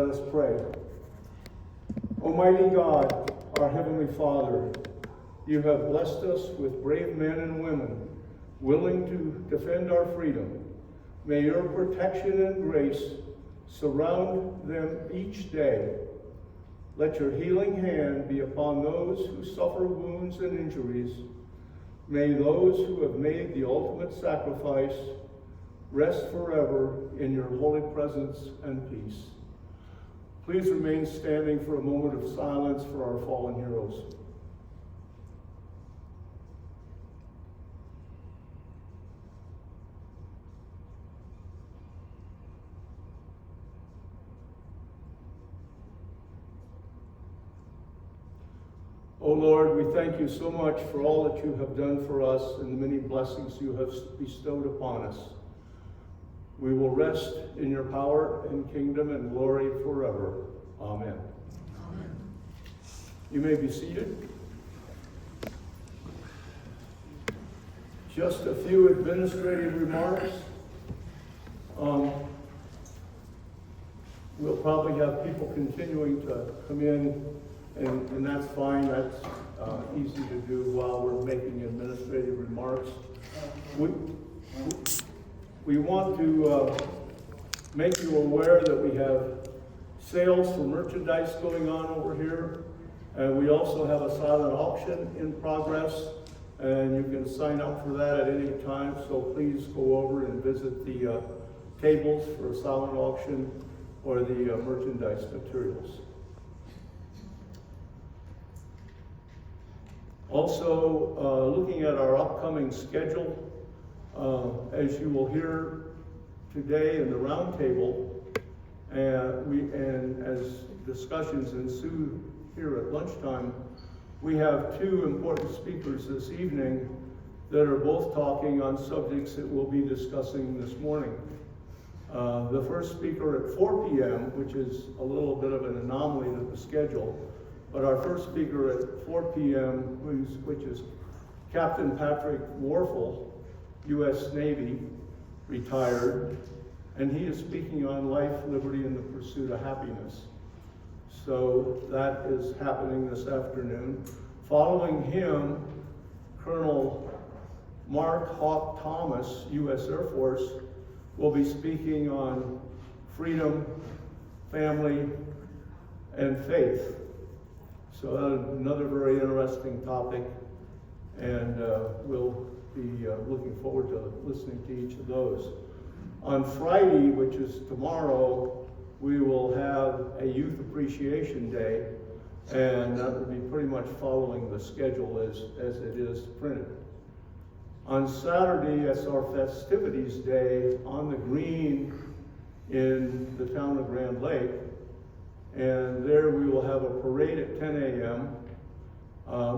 Let us pray. Almighty God, our Heavenly Father, you have blessed us with brave men and women willing to defend our freedom. May your protection and grace surround them each day. Let your healing hand be upon those who suffer wounds and injuries. May those who have made the ultimate sacrifice rest forever in your holy presence and peace. Please remain standing for a moment of silence for our fallen heroes. O Lord, we thank you so much for all that you have done for us and the many blessings you have bestowed upon us. We will rest in your power and kingdom and glory forever. Amen. Amen. You may be seated. Just a few administrative remarks. We'll probably have people continuing to come in, and that's fine. That's easy to do while we're making administrative remarks. We want to make you aware that we have sales for merchandise going on over here, and we also have a silent auction in progress, and you can sign up for that at any time, so please go over and visit the tables for a silent auction or the merchandise materials. Also, looking at our upcoming schedule, as you will hear today in the roundtable, and as discussions ensue here at lunchtime, we have two important speakers this evening that are both talking on subjects that we'll be discussing this morning. The first speaker at 4 p.m., which is a little bit of an anomaly to the schedule, but our first speaker at 4 p.m., which is Captain Patrick Warfel, U.S. Navy, retired, and he is speaking on life, liberty, and the pursuit of happiness. So that is happening this afternoon. Following him, Colonel Mark Hawk Thomas, U.S. Air Force, will be speaking on freedom, family, and faith. So another very interesting topic, and we'll be looking forward to listening to each of those. On Friday, which is tomorrow, we will have a Youth Appreciation Day, and that will be pretty much following the schedule as it is printed. On Saturday, it's our Festivities Day on the green in the town of Grand Lake, and there we will have a parade at 10 a.m.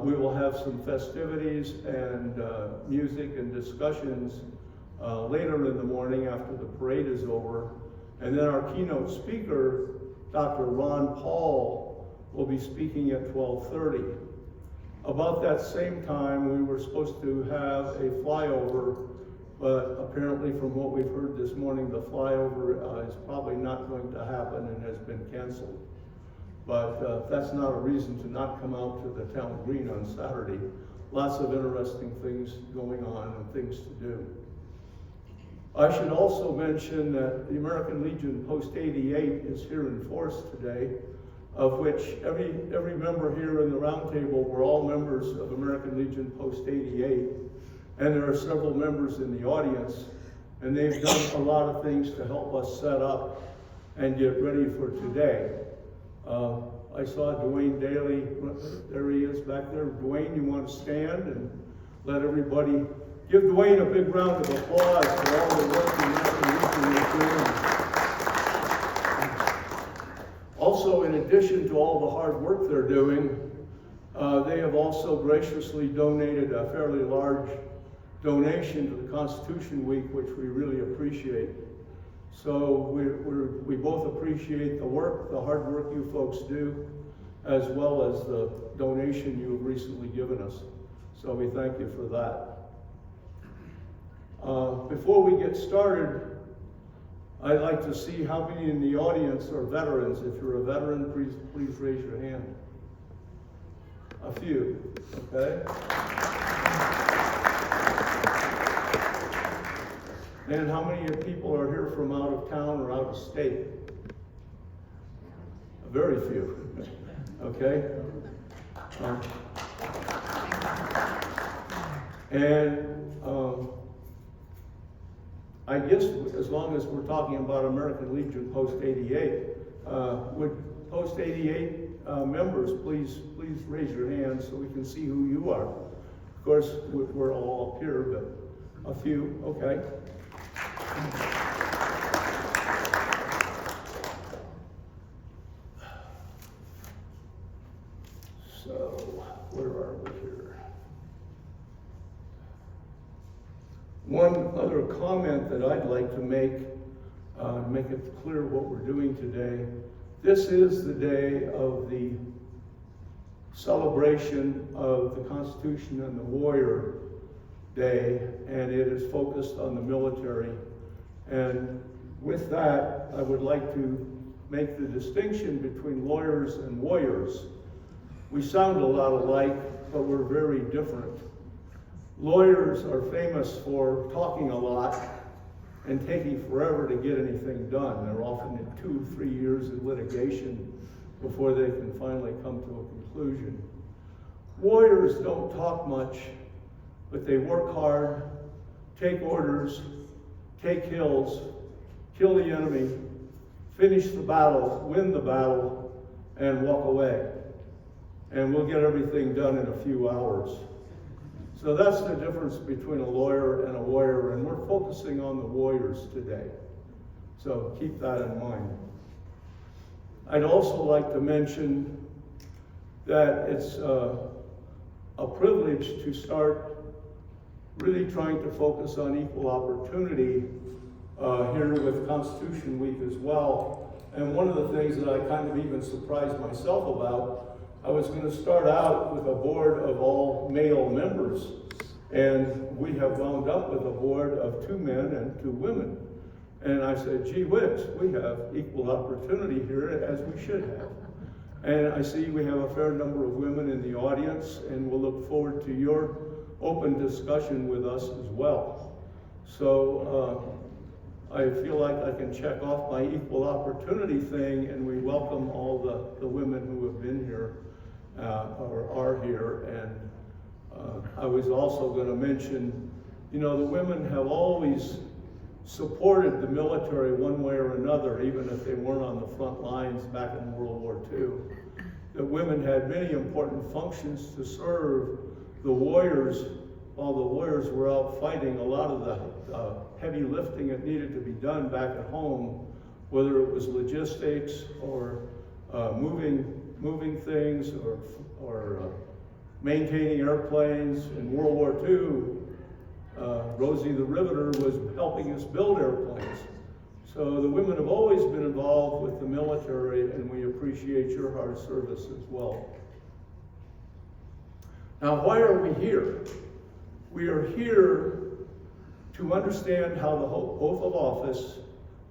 We will have some festivities and music and discussions later in the morning after the parade is over. And then our keynote speaker, Dr. Ron Paul, will be speaking at 12:30. About that same time, we were supposed to have a flyover, but apparently from what we've heard this morning, the flyover is probably not going to happen and has been canceled. But that's not a reason to not come out to the town green on Saturday. Lots of interesting things going on and things to do. I should also mention that the American Legion Post 88 is here in force today, of which every member here in the roundtable were all members of American Legion Post 88, and there are several members in the audience, and they've done a lot of things to help us set up and get ready for today. I saw Dwayne Daly, there he is back there. Dwayne, you want to stand and let everybody, give Dwayne a big round of applause for all the work the American Legion is doing. Also, in addition to all the hard work they're doing, they have also graciously donated a fairly large donation to the Constitution Week, which we really appreciate. So we both appreciate the work, the hard work you folks do, as well as the donation you have recently given us. So we thank you for that. Before we get started, I'd like to see how many in the audience are veterans. If you're a veteran, please raise your hand. A few, okay? And how many people are here from out of town or out of state? Very few, okay? I guess as long as we're talking about American Legion Post 88, would Post 88 members please raise your hands so we can see who you are. Of course, we're all up here, but a few, okay. So, where are we here? One other comment that I'd like to make it clear what we're doing today. This is the day of the celebration of the Constitution and the Warrior Day, and it is focused on the military. And with that, I would like to make the distinction between lawyers and warriors. We sound a lot alike, but we're very different. Lawyers are famous for talking a lot and taking forever to get anything done. They're often in 2 or 3 years of litigation before they can finally come to a conclusion. Warriors don't talk much, but they work hard, take orders, take kills, kill the enemy, finish the battle, win the battle, and walk away. And we'll get everything done in a few hours. So that's the difference between a lawyer and a warrior, and we're focusing on the warriors today. So keep that in mind. I'd also like to mention that it's a privilege to start really trying to focus on equal opportunity here with Constitution Week as well. And one of the things that I kind of even surprised myself about, I was going to start out with a board of all male members, and we have wound up with a board of 2 men and 2 women. And I said, gee whiz, we have equal opportunity here, as we should have. And I see we have a fair number of women in the audience, and we'll look forward to your open discussion with us as well. So I feel like I can check off my equal opportunity thing, and we welcome all the women who have been here or are here. And I was also going to mention, you know, the women have always supported the military one way or another, even if they weren't on the front lines back in World War II. That women had many important functions to serve the warriors while the warriors were out fighting. A lot of the heavy lifting that needed to be done back at home, whether it was logistics or moving things or maintaining airplanes. In World War II, Rosie the Riveter was helping us build airplanes. So the women have always been involved with the military, and we appreciate your hard service as well. Now, why are we here? We are here to understand how the oath of office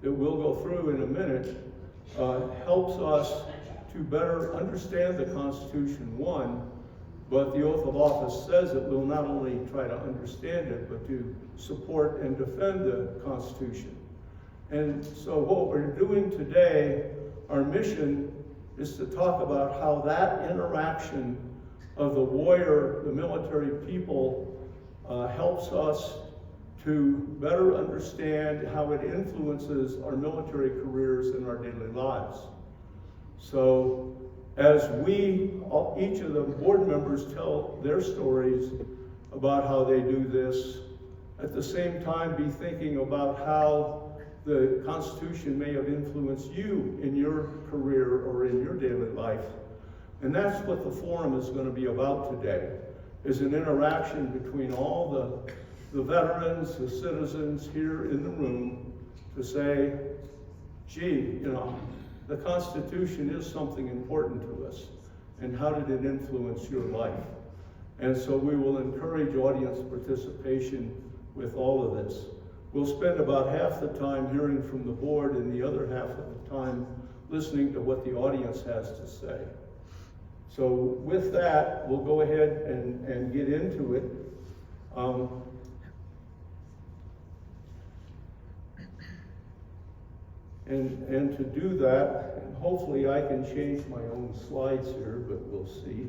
that we'll go through in a minute helps us to better understand the Constitution, one, but the oath of office says that we'll not only try to understand it, but to support and defend the Constitution. And so what we're doing today, our mission is to talk about how that interaction of the warrior, the military people, helps us to better understand how it influences our military careers and our daily lives. So as each of the board members tell their stories about how they do this, at the same time be thinking about how the Constitution may have influenced you in your career or in your daily life. And that's what the forum is going to be about today, is an interaction between all the veterans, the citizens here in the room, to say, gee, you know, the Constitution is something important to us, and how did it influence your life? And so we will encourage audience participation with all of this. we'll spend about half the time hearing from the board and the other half of the time listening to what the audience has to say. So with that, we'll go ahead and get into it. And to do that, and hopefully I can change my own slides here, but we'll see.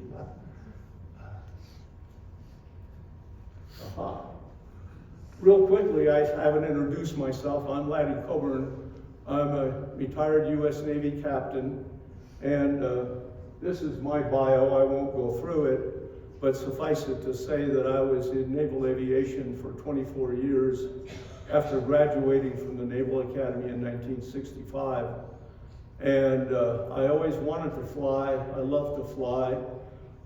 Aha. Real quickly, I haven't introduced myself. I'm Laddie Coburn. I'm a retired U.S. Navy captain, and this is my bio. I won't go through it, but suffice it to say that I was in naval aviation for 24 years after graduating from the Naval Academy in 1965. And I always wanted to fly. I love to fly.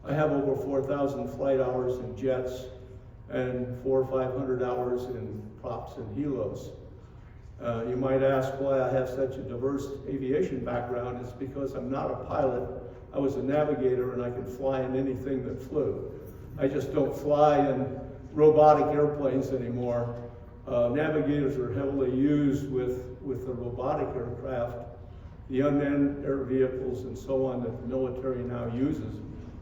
I have over 4,000 flight hours in jets and 400 or 500 hours in props and helos. You might ask why I have such a diverse aviation background. It's because I'm not a pilot. I was a navigator, and I could fly in anything that flew. I just don't fly in robotic airplanes anymore. Navigators are heavily used with the robotic aircraft, the unmanned air vehicles and so on that the military now uses.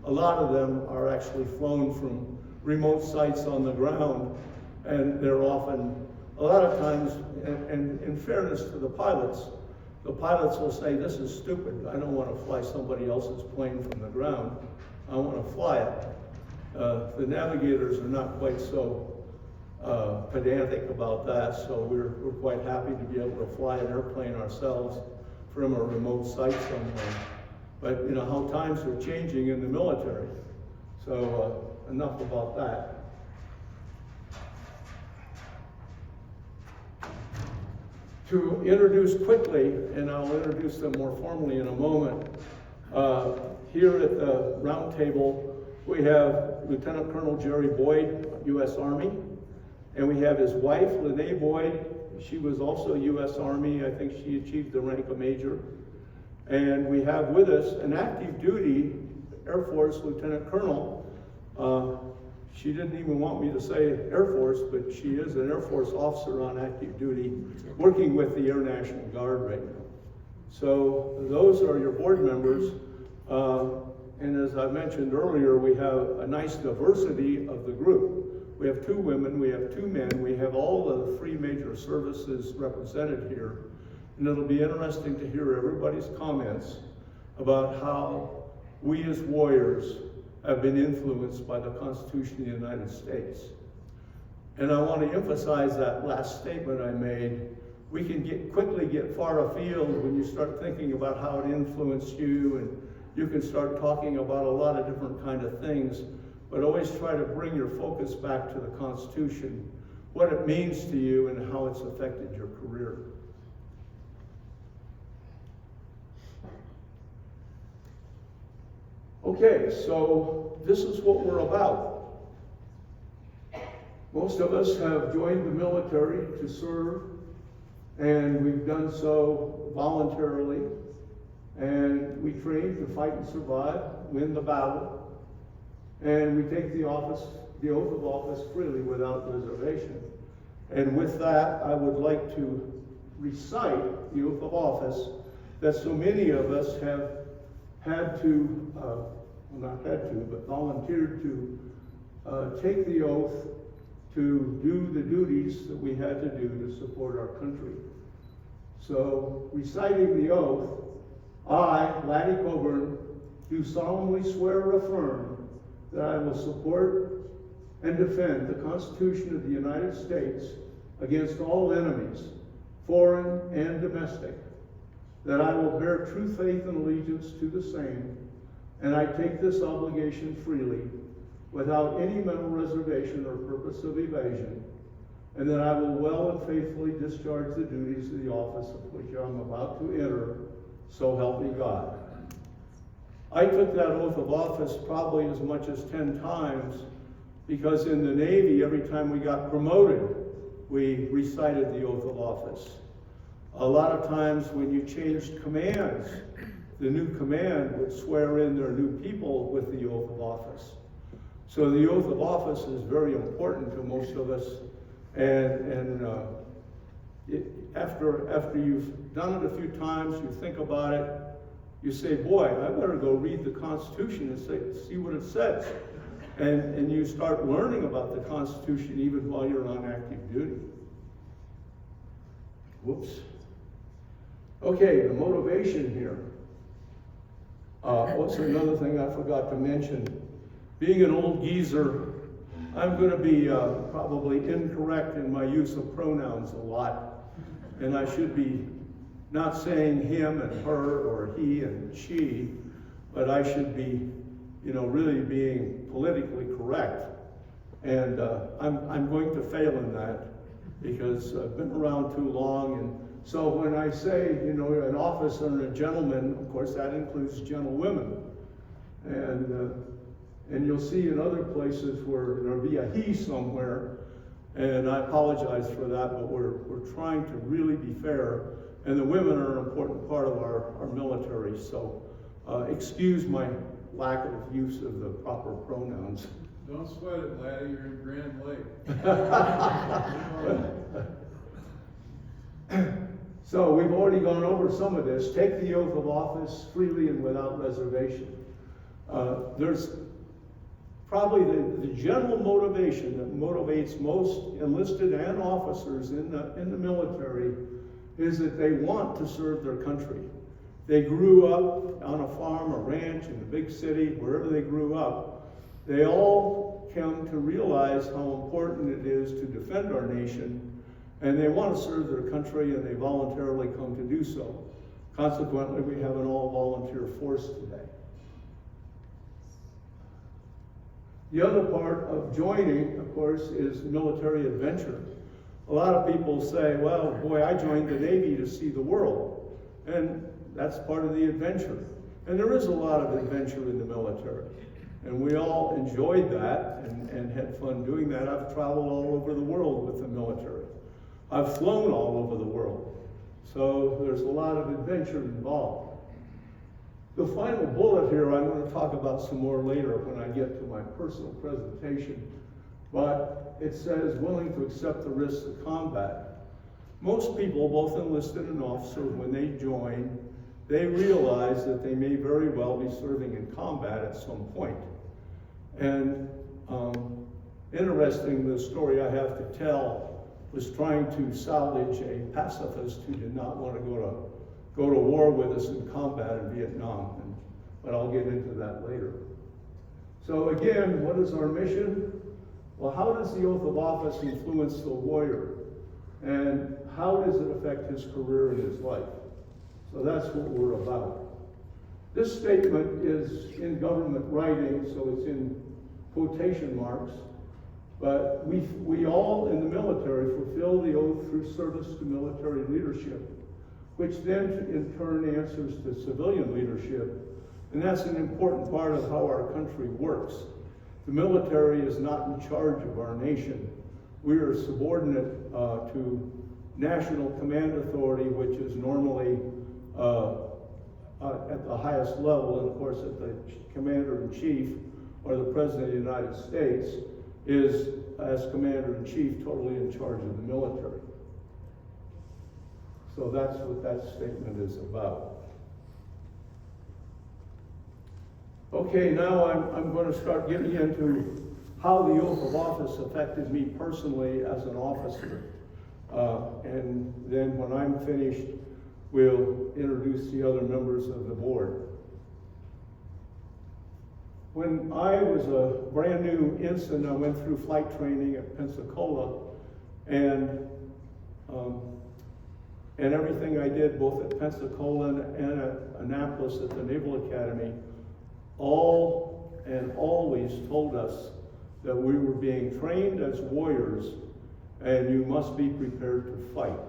A lot of them are actually flown from remote sites on the ground, and they're often, a lot of times, and in fairness to the pilots will say, this is stupid. I don't want to fly somebody else's plane from the ground. I want to fly it. The navigators are not quite so pedantic about that, so we're quite happy to be able to fly an airplane ourselves from a remote site somewhere. But you know how times are changing in the military. So enough about that. To introduce quickly, and I'll introduce them more formally in a moment, here at the Roundtable, we have Lieutenant Colonel Jerry Boyd, U.S. Army, and we have his wife, Lynnae Boyd. She was also U.S. Army. I think she achieved the rank of major. And we have with us an active duty Air Force Lieutenant Colonel. She didn't even want me to say Air Force, but she is an Air Force officer on active duty working with the Air National Guard right now. So those are your board members. And as I mentioned earlier, we have a nice diversity of the group. We have 2 women, we have 2 men, we have all the 3 major services represented here. And it'll be interesting to hear everybody's comments about how we as warriors have been influenced by the Constitution of the United States. And I want to emphasize that last statement I made. We can quickly get far afield when you start thinking about how it influenced you, and you can start talking about a lot of different kind of things, but always try to bring your focus back to the Constitution, what it means to you and how it's affected your career. Okay, so this is what we're about. Most of us have joined the military to serve, and we've done so voluntarily, and we train to fight and survive, win the battle, and we take the oath of office freely without reservation. And with that, I would like to recite the oath of office that so many of us have had to, not had to, but volunteered to take the oath to do the duties that we had to do to support our country. So, reciting the oath, I, Laddie Coburn, do solemnly swear or affirm that I will support and defend the Constitution of the United States against all enemies, foreign and domestic, that I will bear true faith and allegiance to the same, and I take this obligation freely, without any mental reservation or purpose of evasion, and that I will well and faithfully discharge the duties of the office of which I'm about to enter, so help me God. I took that oath of office probably as much as 10 times, because in the Navy, every time we got promoted, we recited the oath of office. A lot of times when you changed commands, the new command would swear in their new people with the oath of office. So the oath of office is very important to most of us, and after you've done it a few times, you think about it, you say, boy, I better go read the Constitution and see what it says. And you start learning about the Constitution even while you're on active duty. Whoops. Okay, the motivation here. What's another thing I forgot to mention? Being an old geezer, I'm going to be probably incorrect in my use of pronouns a lot. And I should be not saying him and her or he and she, but I should be, really being politically correct. And I'm going to fail in that because I've been around too long. And so when I say, an officer and a gentleman, of course that includes gentlewomen. And you'll see in other places where there'll be a he somewhere, and I apologize for that, but we're trying to really be fair. And the women are an important part of our military, so excuse my lack of use of the proper pronouns. Don't sweat it, Laddie, you're in Grand Lake. So we've already gone over some of this. Take the oath of office freely and without reservation. There's probably the general motivation that motivates most enlisted and officers in the military is that they want to serve their country. They grew up on a farm, a ranch, in a big city, wherever they grew up. They all come to realize how important it is to defend our nation, and they want to serve their country, and they voluntarily come to do so. Consequently, we have an all-volunteer force today. The other part of joining, of course, is military adventure. A lot of people say, well, boy, I joined the Navy to see the world. And that's part of the adventure. And there is a lot of adventure in the military. And we all enjoyed that and had fun doing that. I've traveled all over the world with the military. I've flown all over the world. So there's a lot of adventure involved. The final bullet here, I'm going to talk about some more later when I get to my personal presentation. But it says, willing to accept the risks of combat. Most people, both enlisted and officers, when they join, they realize that they may very well be serving in combat at some point. And interesting, the story I have to tell was trying to salvage a pacifist who did not want to go to war with us in combat in Vietnam, but I'll get into that later. So again, what is our mission? Well, how does the oath of office influence the warrior? And how does it affect his career and his life? So that's what we're about. This statement is in government writing, so it's in quotation marks, but we all in the military fulfill the oath through service to military leadership, which then in turn answers to civilian leadership. And that's an important part of how our country works. The military is not in charge of our nation. We are subordinate to national command authority, which is normally at the highest level, and of course at the commander-in-chief, or the president of the United States, is, as commander-in-chief, totally in charge of the military. So that's what that statement is about. Okay, now I'm going to start getting into how the oath of office affected me personally as an officer. And then when I'm finished, we'll introduce the other members of the board. When I was a brand new ensign, I went through flight training at Pensacola, and everything I did both at Pensacola and at Annapolis at the Naval Academy all and always told us that we were being trained as warriors and you must be prepared to fight.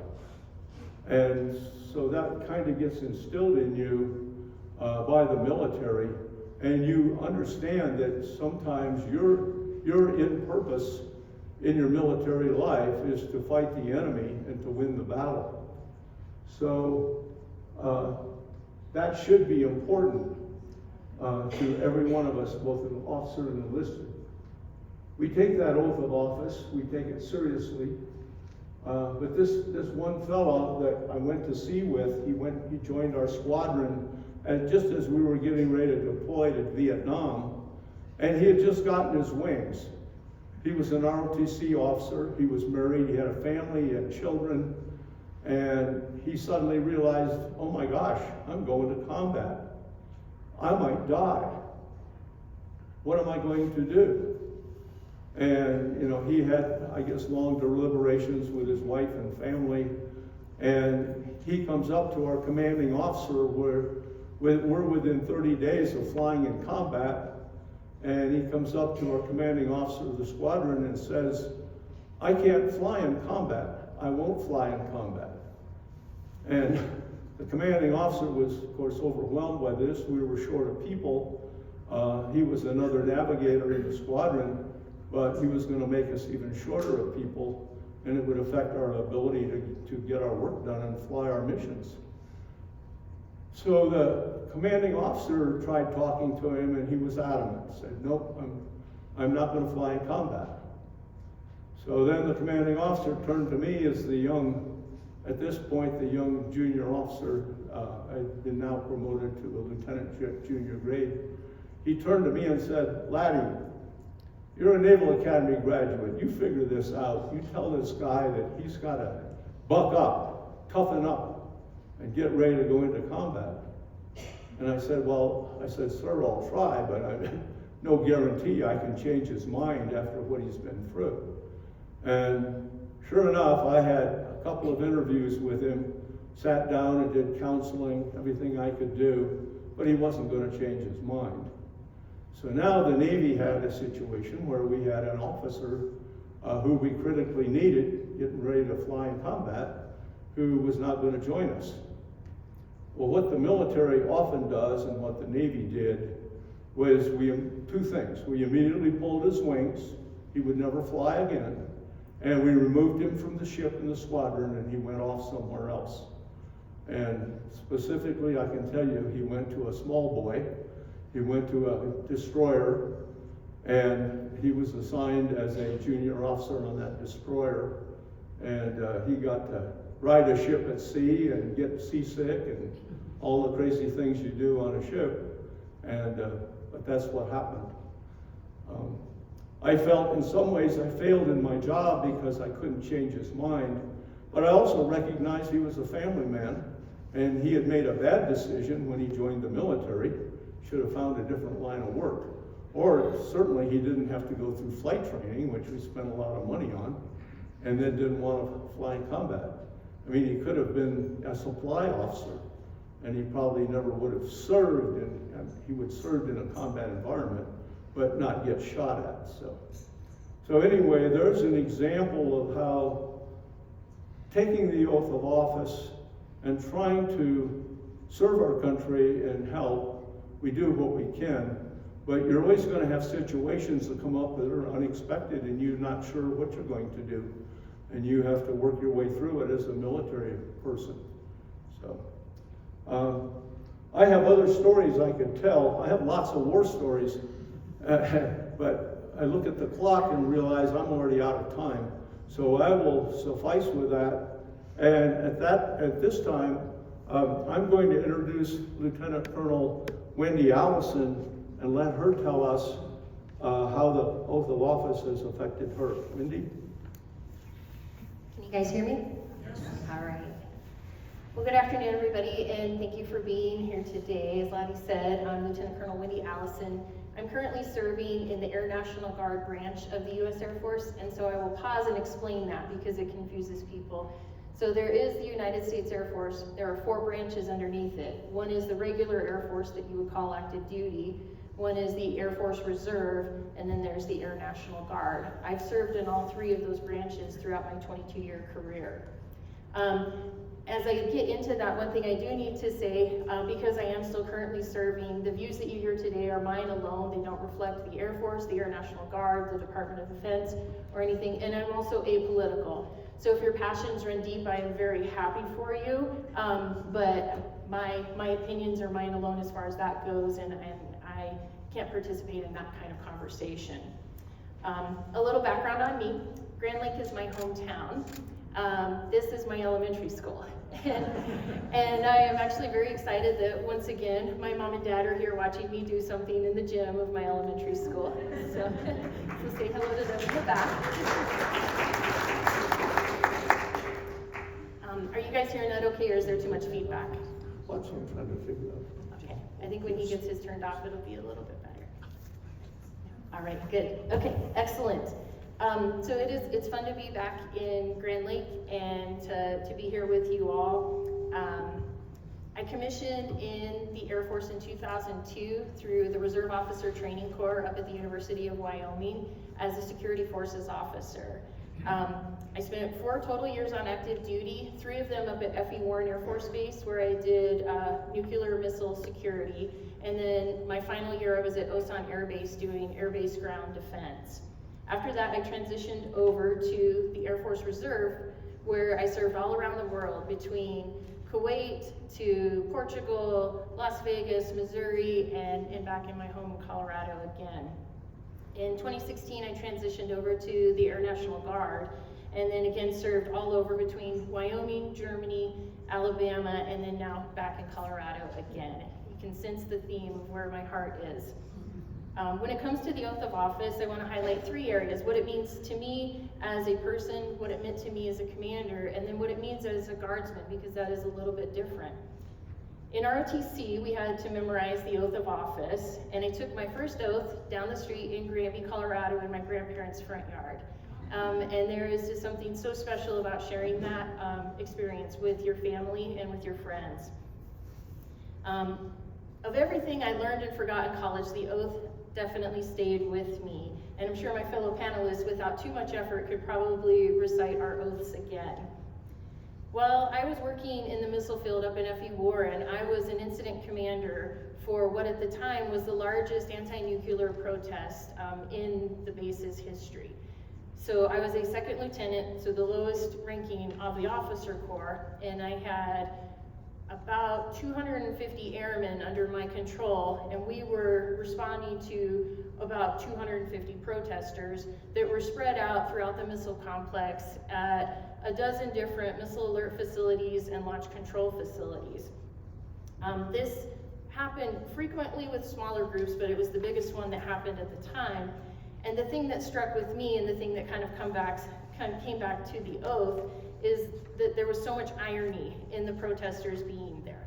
And so that kind of gets instilled in you by the military, and you understand that sometimes your end purpose in your military life is to fight the enemy and to win the battle. So that should be important to every one of us, both an officer and enlisted. We take that oath of office, we take it seriously. But this one fella that I went to sea with, he joined our squadron, and just as we were getting ready to deploy to Vietnam, and he had just gotten his wings. He was an ROTC officer, he was married, he had a family, he had children, and he suddenly realized, oh my gosh, I'm going to combat. I might die. What am I going to do? And, you know, he had, I guess, long deliberations with his wife and family, and he comes up to our commanding officer, we're within 30 days of flying in combat, and he comes up to our commanding officer of the squadron and says, I can't fly in combat. I won't fly in combat. And the commanding officer was, of course, overwhelmed by this. We were short of people. He was another navigator in the squadron, but he was going to make us even shorter of people, and it would affect our ability to get our work done and fly our missions. So the commanding officer tried talking to him, and he was adamant. Said, nope, I'm not going to fly in combat. So then the commanding officer turned to me as at this point, the young junior officer. I'd been now promoted to a lieutenant junior grade. He turned to me and said, Laddie, you're a Naval Academy graduate. You figure this out. You tell this guy that he's got to buck up, toughen up, and get ready to go into combat. And I said, sir, I'll try, but I no guarantee I can change his mind after what he's been through. And sure enough, I had a couple of interviews with him, sat down and did counseling, everything I could do, but he wasn't going to change his mind. So now the Navy had a situation where we had an officer who we critically needed, getting ready to fly in combat, who was not going to join us. Well, what the military often does, and what the Navy did, was two things. We immediately pulled his wings, he would never fly again, and we removed him from the ship in the squadron, and he went off somewhere else. And specifically, I can tell you, he went to a small boy, he went to a destroyer, and he was assigned as a junior officer on that destroyer, and he got to ride a ship at sea and get seasick and all the crazy things you do on a ship, and but that's what happened. I felt in some ways I failed in my job because I couldn't change his mind, but I also recognized he was a family man, and he had made a bad decision when he joined the military. Should have found a different line of work, or certainly he didn't have to go through flight training, which we spent a lot of money on, and then didn't want to fly in combat. I mean, he could have been a supply officer, and he probably never would have served, he would serve in a combat environment, but not get shot at. So anyway, there's an example of how taking the oath of office and trying to serve our country and help, we do what we can, but you're always going to have situations that come up that are unexpected and you're not sure what you're going to do. And you have to work your way through it as a military person. So, I have other stories I could tell. I have lots of war stories, but I look at the clock and realize I'm already out of time. So I will suffice with that. And at this time, I'm going to introduce Lieutenant Colonel Wendy Allison and let her tell us how the oath of office has affected her. Wendy? Can you guys hear me? Yes. All right. Well, good afternoon, everybody, and thank you for being here today. As Laddie said, I'm Lieutenant Colonel Wendy Allison. I'm currently serving in the Air National Guard branch of the U.S. Air Force, and so I will pause and explain that because it confuses people. So there is the United States Air Force. There are 4 branches underneath it. One is the regular Air Force that you would call active duty. One is the Air Force Reserve, and then there's the Air National Guard. I've served in all 3 of those branches throughout my 22-year career. As I get into that, one thing I do need to say, because I am still currently serving, the views that you hear today are mine alone. They don't reflect the Air Force, the Air National Guard, the Department of Defense, or anything, and I'm also apolitical. So if your passions run deep, I am very happy for you, but my opinions are mine alone as far as that goes, and I can't participate in that kind of conversation. A little background on me. Grand Lake is my hometown. This is my elementary school. And I am actually very excited that once again, my mom and dad are here watching me do something in the gym of my elementary school. So say hello to them in the back. Are you guys hearing that okay, or is there too much feedback? What's I'm trying to figure out. Okay, I think when he gets his turned off, it'll be a little bit better. All right, good. Okay, excellent. So it's fun to be back in Grand Lake and to be here with you all. I commissioned in the Air Force in 2002 through the Reserve Officer Training Corps up at the University of Wyoming as a security forces officer. I spent 4 total years on active duty, 3 of them up at F.E. Warren Air Force Base, where I did nuclear missile security, and then my final year I was at Osan Air Base doing air base ground defense. After that, I transitioned over to the Air Force Reserve, where I served all around the world, between Kuwait to Portugal, Las Vegas, Missouri, and back in my home in Colorado again. In 2016, I transitioned over to the Air National Guard, and then again served all over between Wyoming, Germany, Alabama, and then now back in Colorado again. You can sense the theme of where my heart is. When it comes to the oath of office, I want to highlight 3 areas: what it means to me as a person, what it meant to me as a commander, and then what it means as a guardsman, because that is a little bit different. In ROTC, we had to memorize the oath of office, and I took my first oath down the street in Granby, Colorado, in my grandparents' front yard. And there is just something so special about sharing that experience with your family and with your friends. Of everything I learned and forgot in college, the oath definitely stayed with me. And I'm sure my fellow panelists, without too much effort, could probably recite our oaths again. While I was working in the missile field up in F.E. Warren, I was an incident commander for what at the time was the largest anti-nuclear protest in the base's history. So I was a second lieutenant, so the lowest ranking of the officer corps, and I had about 250 airmen under my control, and we were responding to about 250 protesters that were spread out throughout the missile complex at a dozen different missile alert facilities and launch control facilities. This happened frequently with smaller groups, but it was the biggest one that happened at the time. And the thing that struck with me, and the thing that kind of came back to the oath, is that there was so much irony in the protesters being there.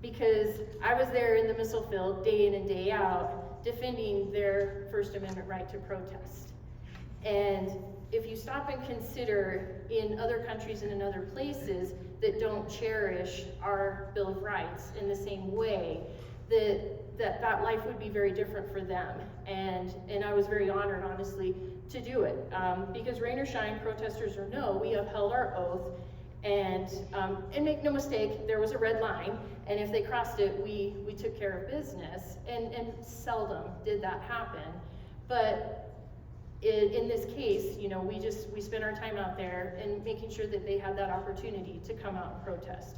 Because I was there in the missile field day in and day out, defending their First Amendment right to protest. And if you stop and consider in other countries and in other places that don't cherish our Bill of Rights in the same way, that life would be very different for them. And I was very honored, honestly, to do it. Because rain or shine, protesters or no, we upheld our oath. And make no mistake, there was a red line, and if they crossed it, we took care of business, and seldom did that happen. But in this case, you know, we spent our time out there and making sure that they had that opportunity to come out and protest.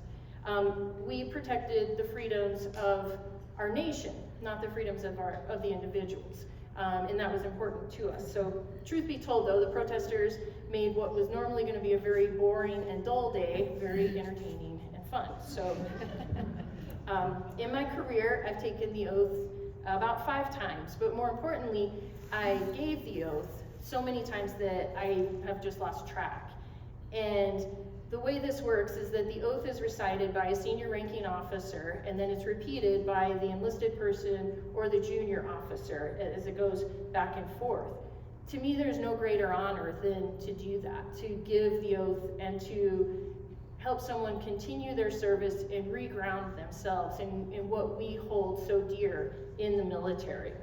We protected the freedoms of our nation, not the freedoms of the individuals. And that was important to us. So truth be told, though, the protesters made what was normally going to be a very boring and dull day very entertaining and fun. So in my career, I've taken the oath about 5 times, but more importantly, I gave the oath so many times that I have just lost track. And the way this works is that the oath is recited by a senior ranking officer, and then it's repeated by the enlisted person or the junior officer as it goes back and forth. To me, there's no greater honor than to do that, to give the oath and to help someone continue their service and reground themselves in what we hold so dear in the military.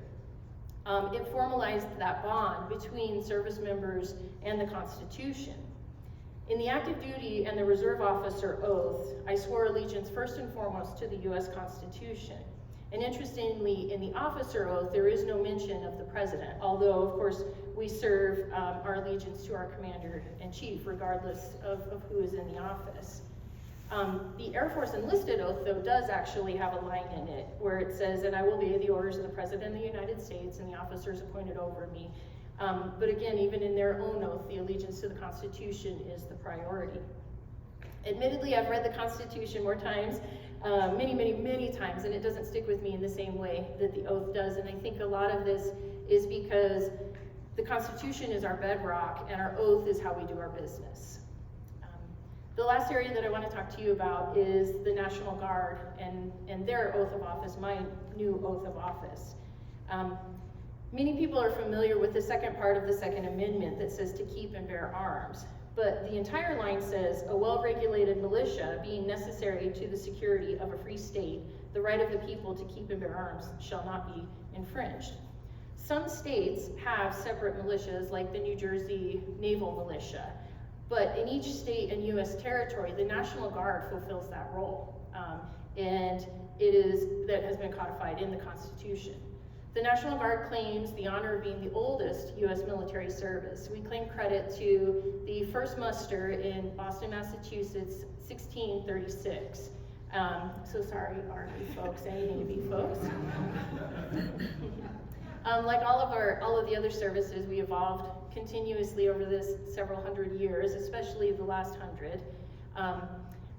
It formalized that bond between service members and the Constitution. In the active duty and the reserve officer oath, I swore allegiance first and foremost to the U.S. Constitution. And interestingly, in the officer oath, there is no mention of the president, although, of course, we serve our allegiance to our commander-in-chief, regardless of who is in the office. The Air Force enlisted oath, though, does actually have a line in it where it says, "And I will obey the orders of the President of the United States and the officers appointed over me." But again, even in their own oath, the allegiance to the Constitution is the priority. Admittedly, I've read the Constitution more times, many times, and it doesn't stick with me in the same way that the oath does. And I think a lot of this is because the Constitution is our bedrock, and our oath is how we do our business. The last area that I want to talk to you about is the National Guard and their oath of office, my new oath of office. Many people are familiar with the second part of the Second Amendment that says to keep and bear arms. But the entire line says, a well-regulated militia being necessary to the security of a free state, the right of the people to keep and bear arms shall not be infringed. Some states have separate militias, like the New Jersey Naval Militia. But in each state and U.S. territory, the National Guard fulfills that role. And that has been codified in the Constitution. The National Guard claims the honor of being the oldest U.S. military service. We claim credit to the first muster in Boston, Massachusetts, 1636. So sorry, Army folks and Navy folks. Like all of the other services, we evolved continuously over this several hundred years, especially the last 100.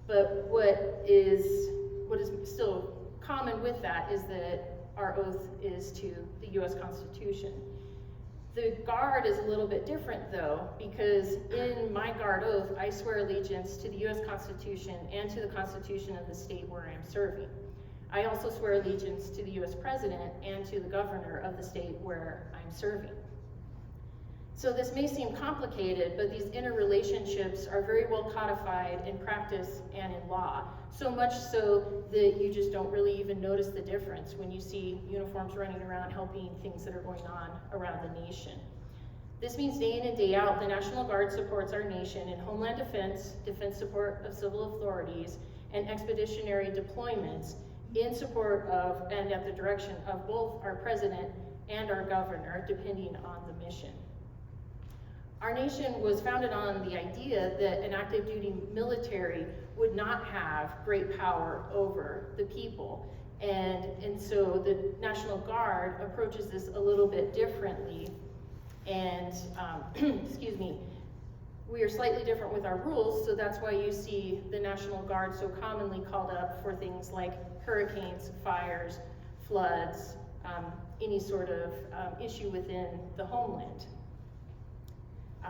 But what is still common with that is that our oath is to the U.S. Constitution. The Guard is a little bit different though, because in my Guard oath, I swear allegiance to the U.S. Constitution and to the Constitution of the state where I'm serving. I also swear allegiance to the U.S. President and to the governor of the state where I'm serving. So this may seem complicated, but these interrelationships are very well codified in practice and in law. So much so that you just don't really even notice the difference when you see uniforms running around helping things that are going on around the nation. This means day in and day out, the National Guard supports our nation in homeland defense, defense support of civil authorities, and expeditionary deployments in support of and at the direction of both our president and our governor, depending on the mission. Our nation was founded on the idea that an active duty military would not have great power over the people. And so the National Guard approaches this a little bit differently. And, excuse me, we are slightly different with our rules, so that's why you see the National Guard so commonly called up for things like hurricanes, fires, floods, any sort of issue within the homeland.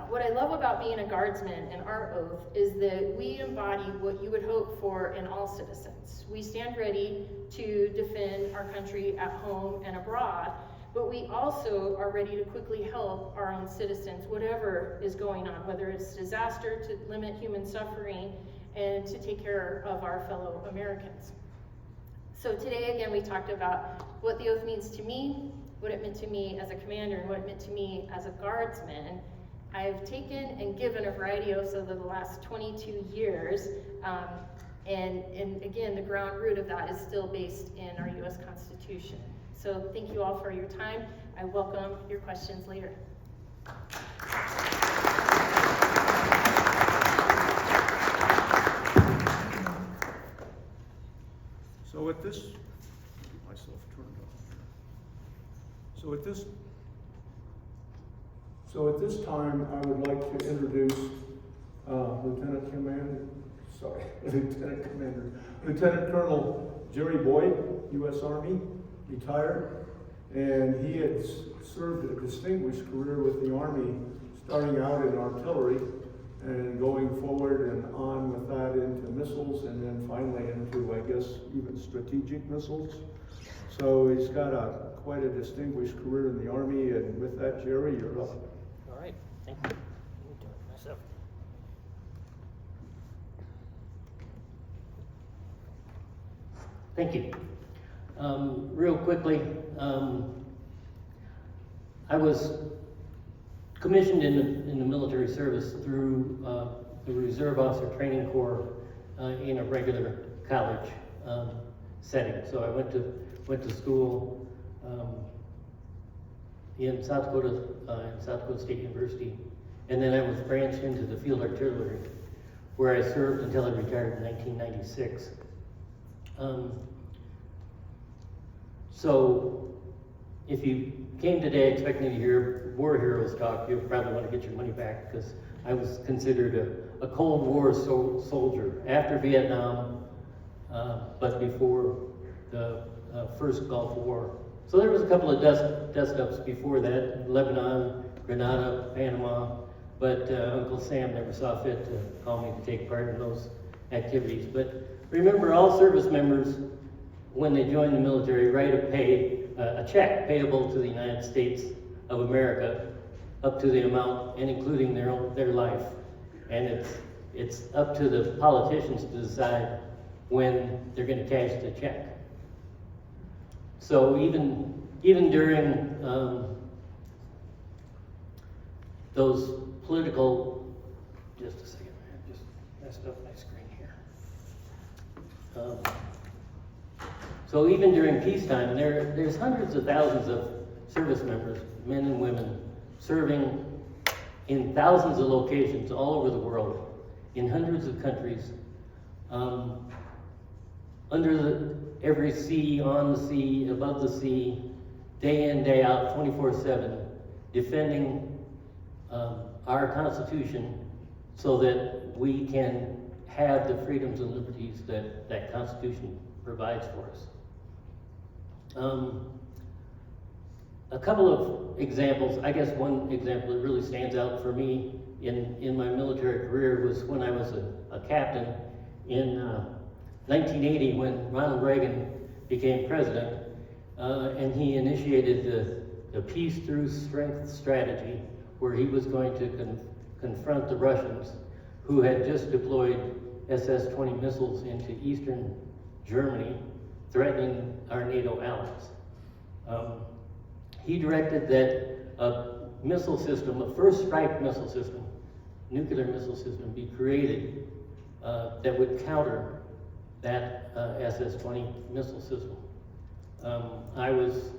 What I love about being a guardsman and our oath is that we embody what you would hope for in all citizens. We stand ready to defend our country at home and abroad, but we also are ready to quickly help our own citizens, whatever is going on, whether it's disaster, to limit human suffering, and to take care of our fellow Americans. So today, again, we talked about what the oath means to me, what it meant to me as a commander, and what it meant to me as a guardsman. I've taken and given a variety of oaths over the last 22 years, and again, the ground root of that is still based in our U.S. Constitution. So thank you all for your time. I welcome your questions later. So at this, myself turned off. So at this time, I would like to introduce Lieutenant Colonel Jerry Boyd, U.S. Army, retired, and he had served a distinguished career with the Army, starting out in artillery and going forward and on with that into missiles, and then finally into, I guess, even strategic missiles. So he's got quite a distinguished career in the Army, and with that, Jerry, you're up. All right, thank you. Let me do it myself. Thank you. Real quickly, I was commissioned in the military service through the Reserve Officer Training Corps in a regular college setting. So I went to school in South Dakota State University, and then I was branched into the field artillery, where I served until I retired in 1996. So if you came today expecting to hear war heroes talk, you'll probably want to get your money back, because I was considered a Cold War soldier after Vietnam, but before the first Gulf War. So there was a couple of dust-ups before that, Lebanon, Grenada, Panama, but Uncle Sam never saw fit to call me to take part in those activities. But remember, all service members, when they join the military, write a check payable to the United States of America up to the amount and including their life. And it's up to the politicians to decide when they're going to cash the check. So even during those political, just a second, I just messed up my screen here. So even during peacetime, there's hundreds of thousands of service members, men and women, serving in thousands of locations all over the world, in hundreds of countries, under every sea, on the sea, above the sea, day in, day out, 24/7, defending our Constitution so that we can have the freedoms and liberties that that Constitution provides for us. A couple of examples, I guess one example that really stands out for me in my military career was when I was a captain in 1980 when Ronald Reagan became president, and he initiated the Peace Through Strength strategy, where he was going to confront the Russians, who had just deployed SS-20 missiles into eastern Germany, threatening our NATO allies. He directed that a missile system, a first strike missile system, nuclear missile system, be created that would counter that SS-20 missile system. I was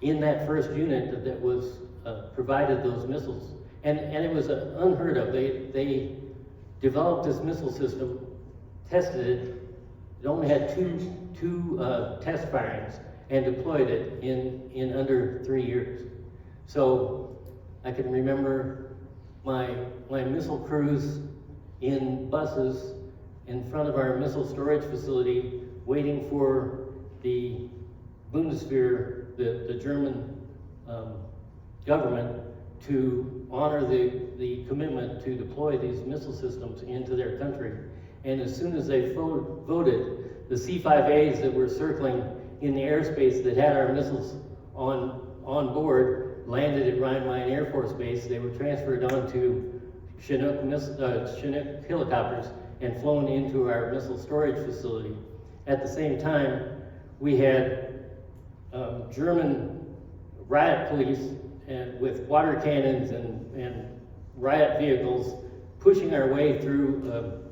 in that first unit that was provided those missiles, and it was unheard of. They developed this missile system, tested it. It only had two test firings, and deployed it in under 3 years. So I can remember my missile crews in buses in front of our missile storage facility, waiting for the Bundeswehr, the German government, to honor the commitment to deploy these missile systems into their country. And as soon as they voted, the C-5As that were circling in the airspace that had our missiles on board landed at Rhein-Main Air Force Base. They were transferred onto Chinook helicopters and flown into our missile storage facility. At the same time, we had German riot police with water cannons and riot vehicles pushing our way through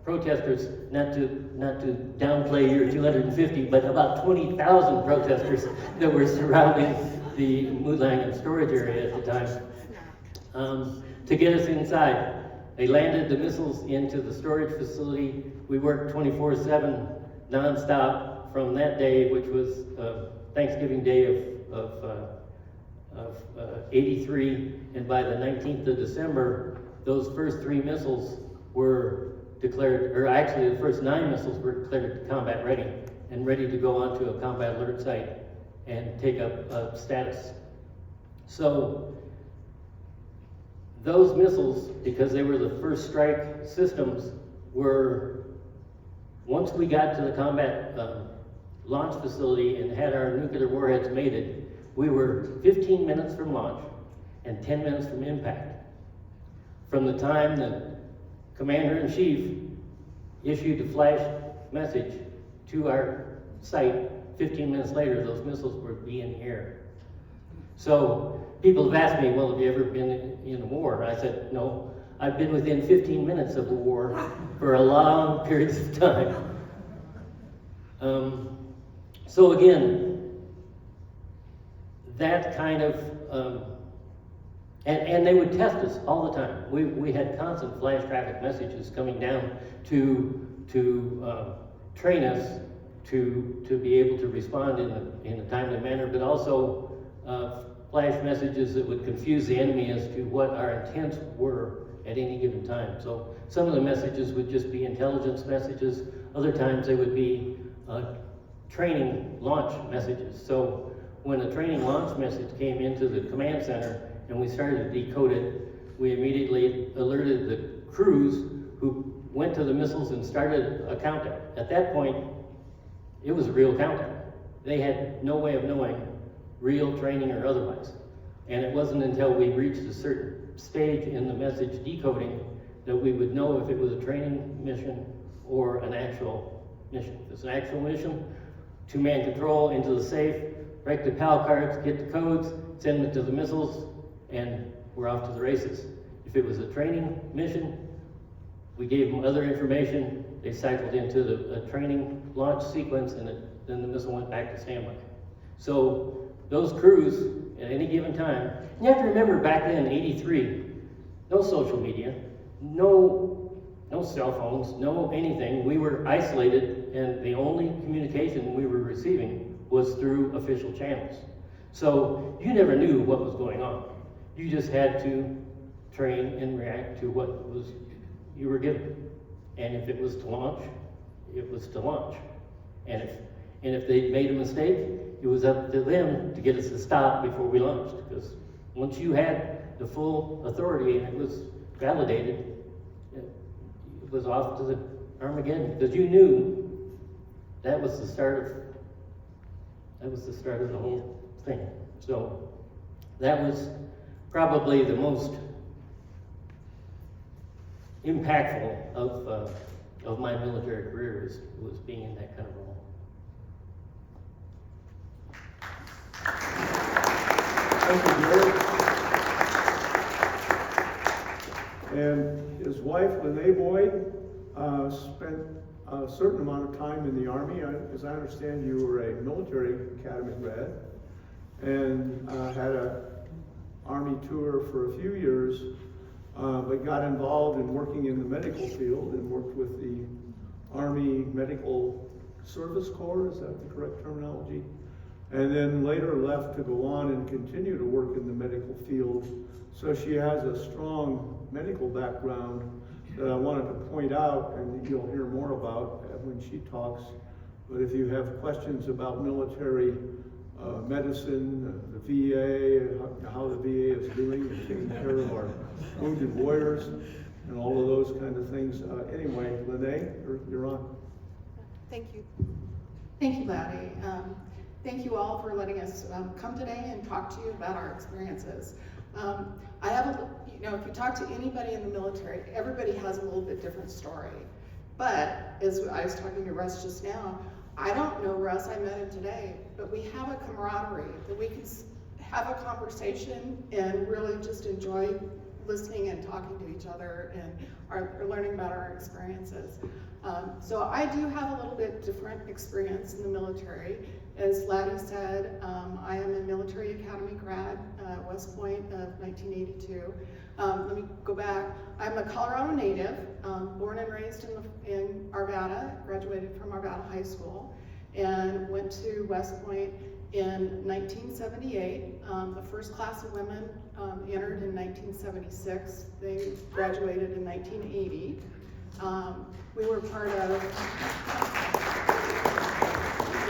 protesters, not to downplay your 250, but about 20,000 protesters that were surrounding the Mutlangen storage area at the time, to get us inside. They landed the missiles into the storage facility. We worked 24/7, nonstop from that day, which was Thanksgiving Day of 83, and by the 19th of December, those first 3 missiles were declared, or actually the first 9 missiles were declared combat ready and ready to go onto a combat alert site and take up status. So those missiles, because they were the first strike systems, were, once we got to the combat launch facility and had our nuclear warheads mated, we were 15 minutes from launch and 10 minutes from impact. From the time the Commander-in-Chief issued a flash message to our site, 15 minutes later, those missiles would be in the air. So people have asked me, well, have you ever been in a war? I said, no, I've been within 15 minutes of a war for a long periods of time. So again, that kind of, and they would test us all the time. We had constant flash traffic messages coming down to train us to be able to respond in a timely manner, but also flash messages that would confuse the enemy as to what our intents were at any given time. So some of the messages would just be intelligence messages. Other times they would be training launch messages. So when a training launch message came into the command center and we started to decode it, we immediately alerted the crews who went to the missiles and started a countdown. At that point, it was a real countdown. They had no way of knowing, real training or otherwise. And it wasn't until we reached a certain stage in the message decoding that we would know if it was a training mission or an actual mission. If it's an actual mission, two-man control into the safe, write the PAL cards, get the codes, send them to the missiles, and we're off to the races. If it was a training mission, we gave them other information, they cycled into a training launch sequence, and then the missile went back to standby. So those crews, at any given time, and you have to remember back then, 83, no social media, no cell phones, no anything. We were isolated, and the only communication we were receiving was through official channels. So you never knew what was going on. You just had to train and react to what you were given. And if it was to launch, it was to launch. And if they made a mistake, it was up to them to get us to stop before we launched. Because once you had the full authority and it was validated, it was off to the Armageddon. Because you knew that was the start of the whole thing. So that was probably the most impactful of my military career was being in that kind of role. Thank you, Gerald. And his wife, Lynnae Boyd, spent a certain amount of time in the Army. As I understand, you were a military academy grad and had an Army tour for a few years, but got involved in working in the medical field and worked with the Army Medical Service Corps, is that the correct terminology? And then later left to go on and continue to work in the medical field. So she has a strong medical background that I wanted to point out, and you'll hear more about when she talks. But if you have questions about military medicine, the VA, how the VA is doing and taking care of our wounded warriors, and all of those kind of things. Anyway, Lynnae, you're on. Thank you. Thank you, Laddie. Thank you all for letting us come today and talk to you about our experiences. I have if you talk to anybody in the military, everybody has a little bit different story. But as I was talking to Russ just now, I don't know Russ, I met him today, but we have a camaraderie that we can have a conversation and really just enjoy listening and talking to each other and are learning about our experiences. So I do have a little bit different experience in the military. As Laddie said, I am a military academy grad, West Point of 1982. Let me go back. I'm a Colorado native, born and raised in Arvada, graduated from Arvada High School, and went to West Point in 1978. The first class of women entered in 1976. They graduated in 1980. We were part of,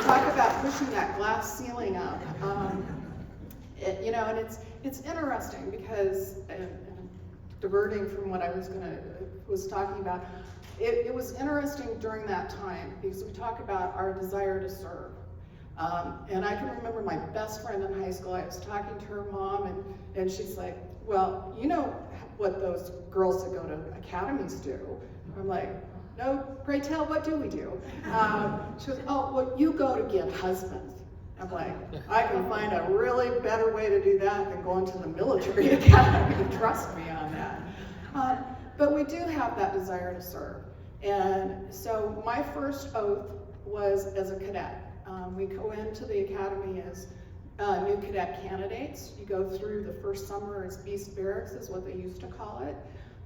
talk about pushing that glass ceiling up. And it's interesting because, diverting from what I was talking about, it was interesting during that time because we talk about our desire to serve. And I can remember my best friend in high school, I was talking to her mom and she's like, well, you know what those girls that go to academies do. I'm like, no, pray tell, what do we do? She goes, oh, well, you go to get husbands. I'm like, I can find a really better way to do that than going to the military academy. Trust me on that. But we do have that desire to serve. And so my first oath was as a cadet. We go into the academy as new cadet candidates. You go through the first summer as beast barracks is what they used to call it.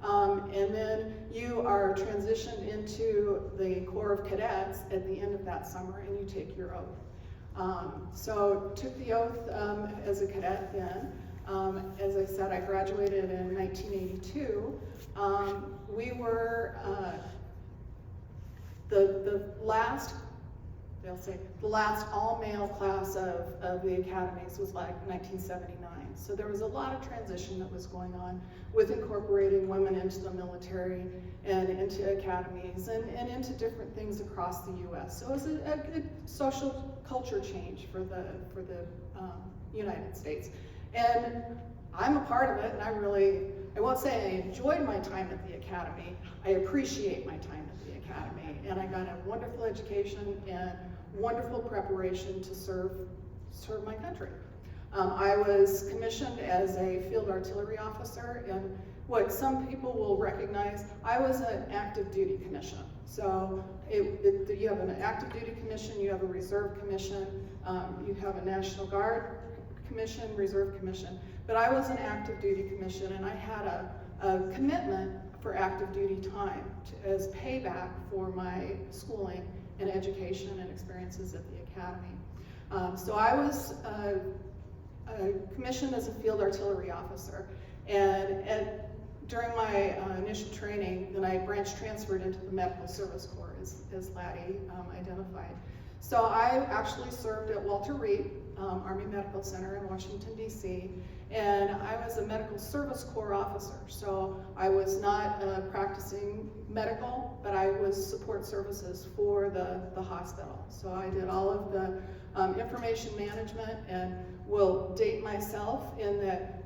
And then you are transitioned into the Corps of Cadets at the end of that summer, and you take your oath. So took the oath as a cadet then. As I said, I graduated in 1982. We were the last, they'll say, the last all-male class of the academies was like 1979. So there was a lot of transition that was going on with incorporating women into the military and into academies and into different things across the U.S. So it was a good social culture change for the United States. And I'm a part of it, and I won't say I enjoyed my time at the academy, I appreciate my time at the academy, and I got a wonderful education and wonderful preparation to serve my country. I was commissioned as a field artillery officer, and what some people will recognize, I was an active duty commission. So you have an active duty commission, you have a reserve commission, you have a National Guard commission, reserve commission, but I was an active duty commission, and I had a commitment for active duty time as payback for my schooling and education and experiences at the academy. So I was commissioned as a field artillery officer, and during my initial training, then I branch transferred into the Medical Service Corps, as Laddie identified. So I actually served at Walter Reed Army Medical Center in Washington, D.C., and I was a Medical Service Corps officer. So I was not practicing medical, but I was support services for the hospital. So I did all of the information management, and will date myself in that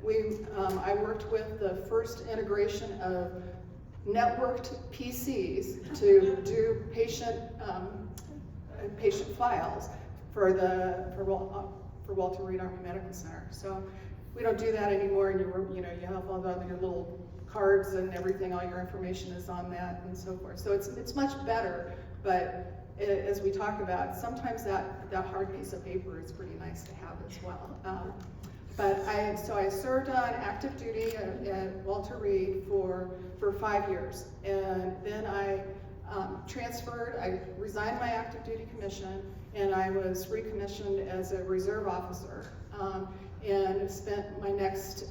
I worked with the first integration of networked PCs to do patient files for Walter Reed Army Medical Center. So we don't do that anymore, and you have all your little cards and everything, all your information is on that and so forth. So it's much better, but as we talk about, sometimes that hard piece of paper is pretty nice to have as well. So I served on active duty at Walter Reed for 5 years, and then I transferred. I resigned my active duty commission, and I was recommissioned as a reserve officer, and spent my next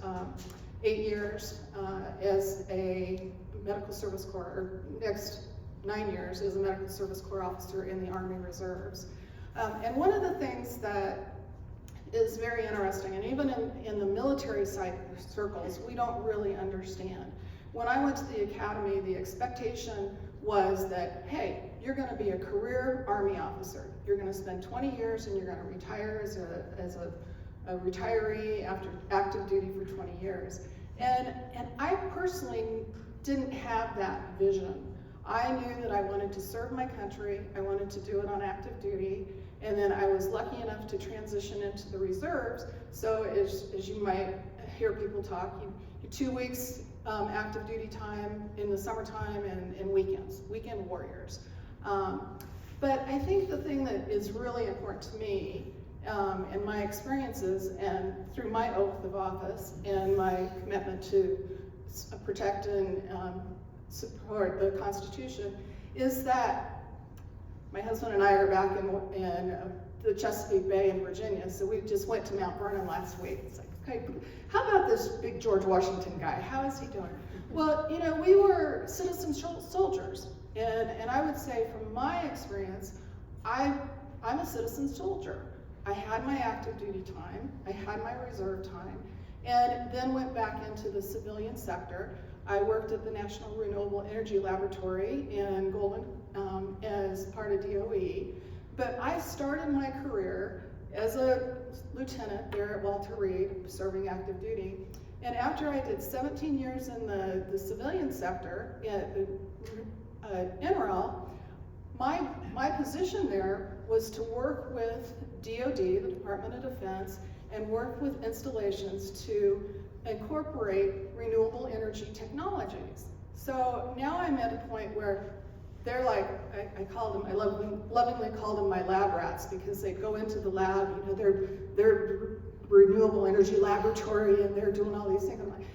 8 years as a Medical Service Corps, or next 9 years as a Medical Service Corps officer in the Army Reserves. And one of the things that is very interesting, and even in the military side circles, we don't really understand. When I went to the academy, the expectation was that, hey, you're going to be a career Army officer. You're going to spend 20 years and you're going to retire as a retiree after active duty for 20 years. And I personally didn't have that vision. I knew that I wanted to serve my country, I wanted to do it on active duty, and then I was lucky enough to transition into the reserves. So as you might hear people talk, 2 weeks active duty time in the summertime and weekends, weekend warriors. But I think the thing that is really important to me in my experiences and through my oath of office and my commitment to protect and support the Constitution is that my husband and I are back in the Chesapeake Bay in Virginia, so we just went to Mount Vernon last week. It's like, okay, how about this big George Washington guy? How is he doing? Well, we were citizen soldiers, and I would say from my experience, I'm a citizen soldier. I had my active duty time, I had my reserve time, and then went back into the civilian sector. I worked at the National Renewable Energy Laboratory in Golden as part of DOE, but I started my career as a lieutenant there at Walter Reed, serving active duty, and after I did 17 years in the civilian sector at NREL, my position there was to work with DOD, the Department of Defense, and work with installations to incorporate renewable energy technologies. So now I'm at a point where they're like, I lovingly call them my lab rats, because they go into the lab, they're renewable energy laboratory, and they're doing all these things. I'm like,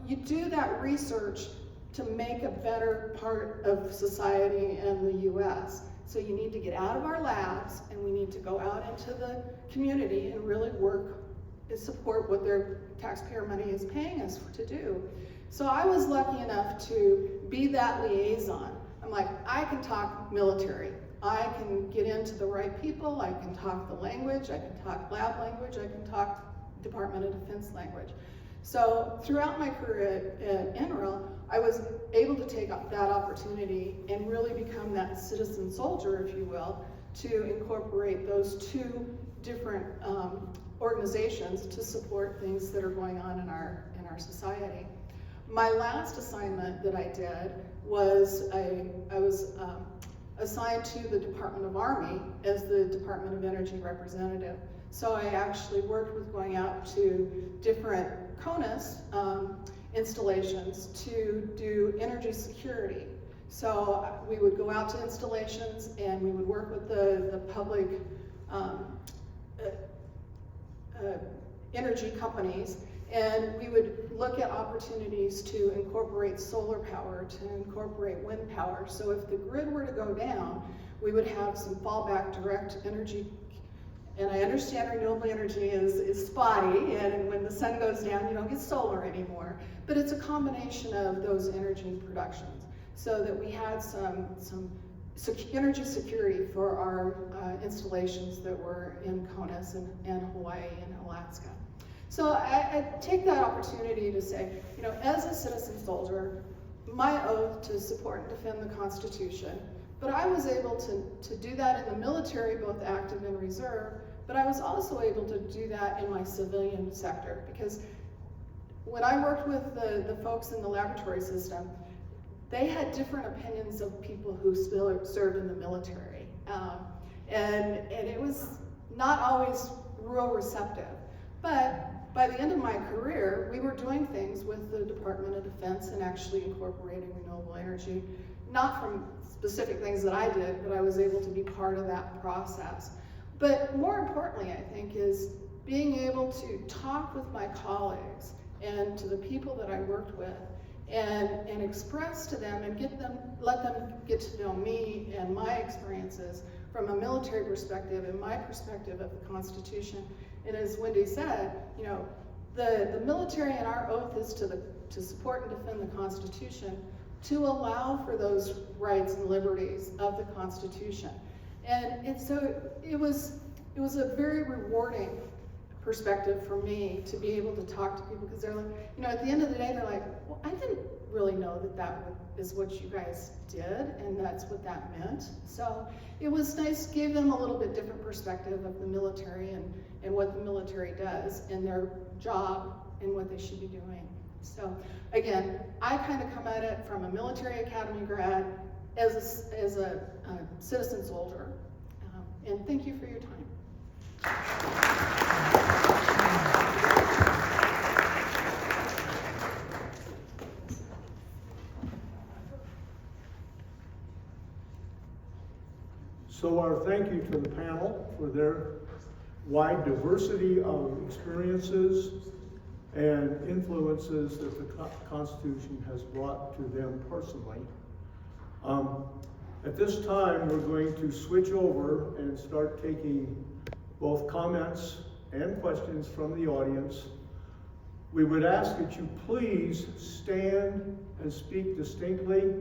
you do that research to make a better part of society and the US. So you need to get out of our labs, and we need to go out into the community and really work and support what their taxpayer money is paying us to do. So I was lucky enough to be that liaison. I'm like, I can talk military. I can get into the right people. I can talk the language. I can talk lab language. I can talk Department of Defense language. So throughout my career at NREL, I was able to take up that opportunity and really become that citizen soldier, if you will, to incorporate those two different organizations to support things that are going on in our society. My last assignment that I did was I was assigned to the Department of Army as the Department of Energy representative. So I actually worked with going out to different CONUS installations to do energy security. So we would go out to installations and we would work with the public energy companies, and we would look at opportunities to incorporate solar power, to incorporate wind power. So if the grid were to go down, we would have some fallback direct energy. And I understand renewable energy is spotty, and when the sun goes down, you don't get solar anymore. But it's a combination of those energy productions, so that we had some energy security for our installations that were in CONUS and Hawaii and Alaska. So I take that opportunity to say, you know, as a citizen soldier, my oath to support and defend the Constitution, but I was able to do that in the military, both active and reserve, but I was also able to do that in my civilian sector, because when I worked with the folks in the laboratory system, they had different opinions of people who still served in the military. And it was not always real receptive. But by the end of my career, we were doing things with the Department of Defense and actually incorporating renewable energy, not from specific things that I did, but I was able to be part of that process. But more importantly, I think, is being able to talk with my colleagues and to the people that I worked with and express to them and let them get to know me and my experiences from a military perspective and my perspective of the Constitution. And as Wendy said, you know, the military and our oath is to support and defend the Constitution, to allow for those rights and liberties of the Constitution. And so it was a very rewarding perspective for me to be able to talk to people, because they're like, you know, at the end of the day, they're like, well, I didn't really know that is what you guys did, and that's what that meant. So it was nice, gave them a little bit different perspective of the military and what the military does and their job and what they should be doing. So again, I kind of come at it from a military academy grad as a citizen soldier. And thank you for your time. So our thank you to the panel for their wide diversity of experiences and influences that the Constitution has brought to them personally. At this time, we're going to switch over and start taking both comments and questions from the audience. We would ask that you please stand and speak distinctly.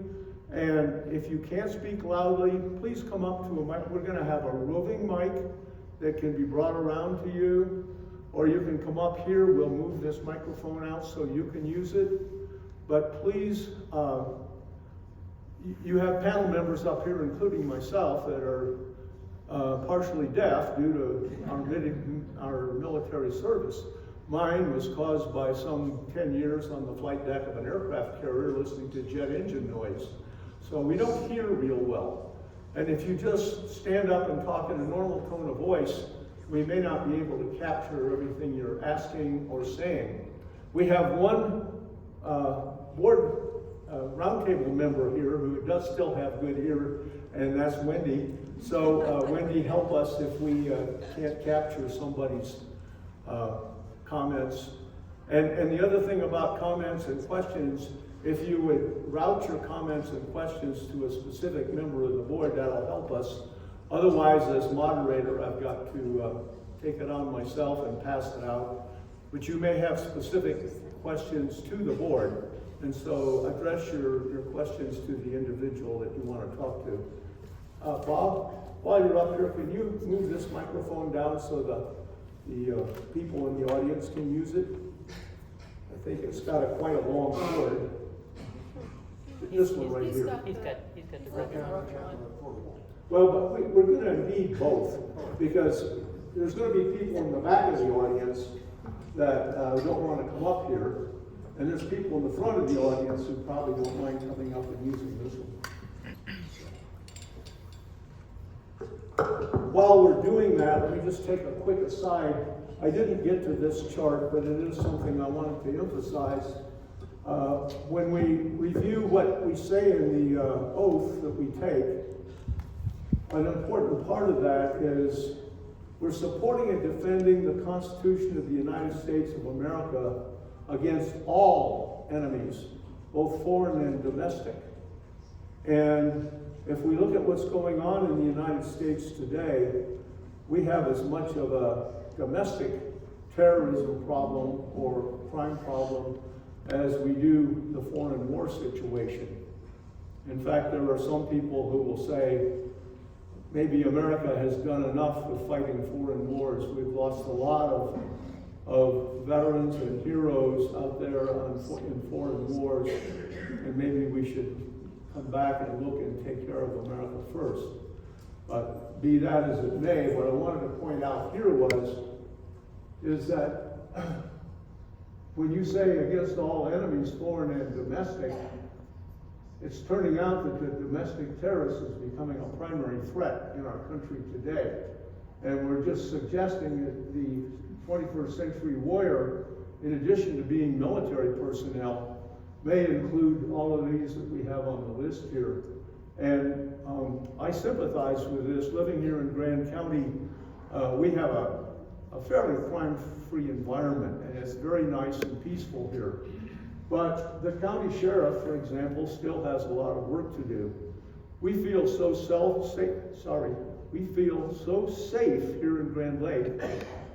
And if you can't speak loudly, please come up to a mic. We're going to have a roving mic that can be brought around to you, or you can come up here. We'll move this microphone out so you can use it. But please, you have panel members up here, including myself, that are partially deaf due to our military service. Mine was caused by some 10 years on the flight deck of an aircraft carrier listening to jet engine noise. So we don't hear real well. And if you just stand up and talk in a normal tone of voice, we may not be able to capture everything you're asking or saying. We have one board roundtable member here who does still have good ear, and that's Wendy. So Wendy, help us if we can't capture somebody's comments. And the other thing about comments and questions, if you would route your comments and questions to a specific member of the board, that'll help us. Otherwise, as moderator, I've got to take it on myself and pass it out. But you may have specific questions to the board, and so address your questions to the individual that you want to talk to. Bob, while you're up here, can you move this microphone down so the people in the audience can use it? I think it's got quite a long cord. This one right here. He's got the rubber on. Well, but we're going to need both, because there's going to be people in the back of the audience that don't want to come up here, and there's people in the front of the audience who probably don't mind coming up and using this one. While we're doing that, let me just take a quick aside. I didn't get to this chart, but it is something I wanted to emphasize. When we review what we say in the oath that we take, an important part of that is we're supporting and defending the Constitution of the United States of America against all enemies, both foreign and domestic. And if we look at what's going on in the United States today, we have as much of a domestic terrorism problem or crime problem as we do the foreign war situation. In fact, there are some people who will say, maybe America has done enough with fighting foreign wars. We've lost a lot of veterans and heroes out there in foreign wars, and maybe we should come back and look and take care of America first. But be that as it may, what I wanted to point out here is that when you say against all enemies, foreign and domestic, it's turning out that the domestic terrorist is becoming a primary threat in our country today. And we're just suggesting that the 21st century warrior, in addition to being military personnel, may include all of these that we have on the list here. And I sympathize with this. Living here in Grand County, we have a fairly crime-free environment, and it's very nice and peaceful here. But the county sheriff, for example, still has a lot of work to do. We feel so safe here in Grand Lake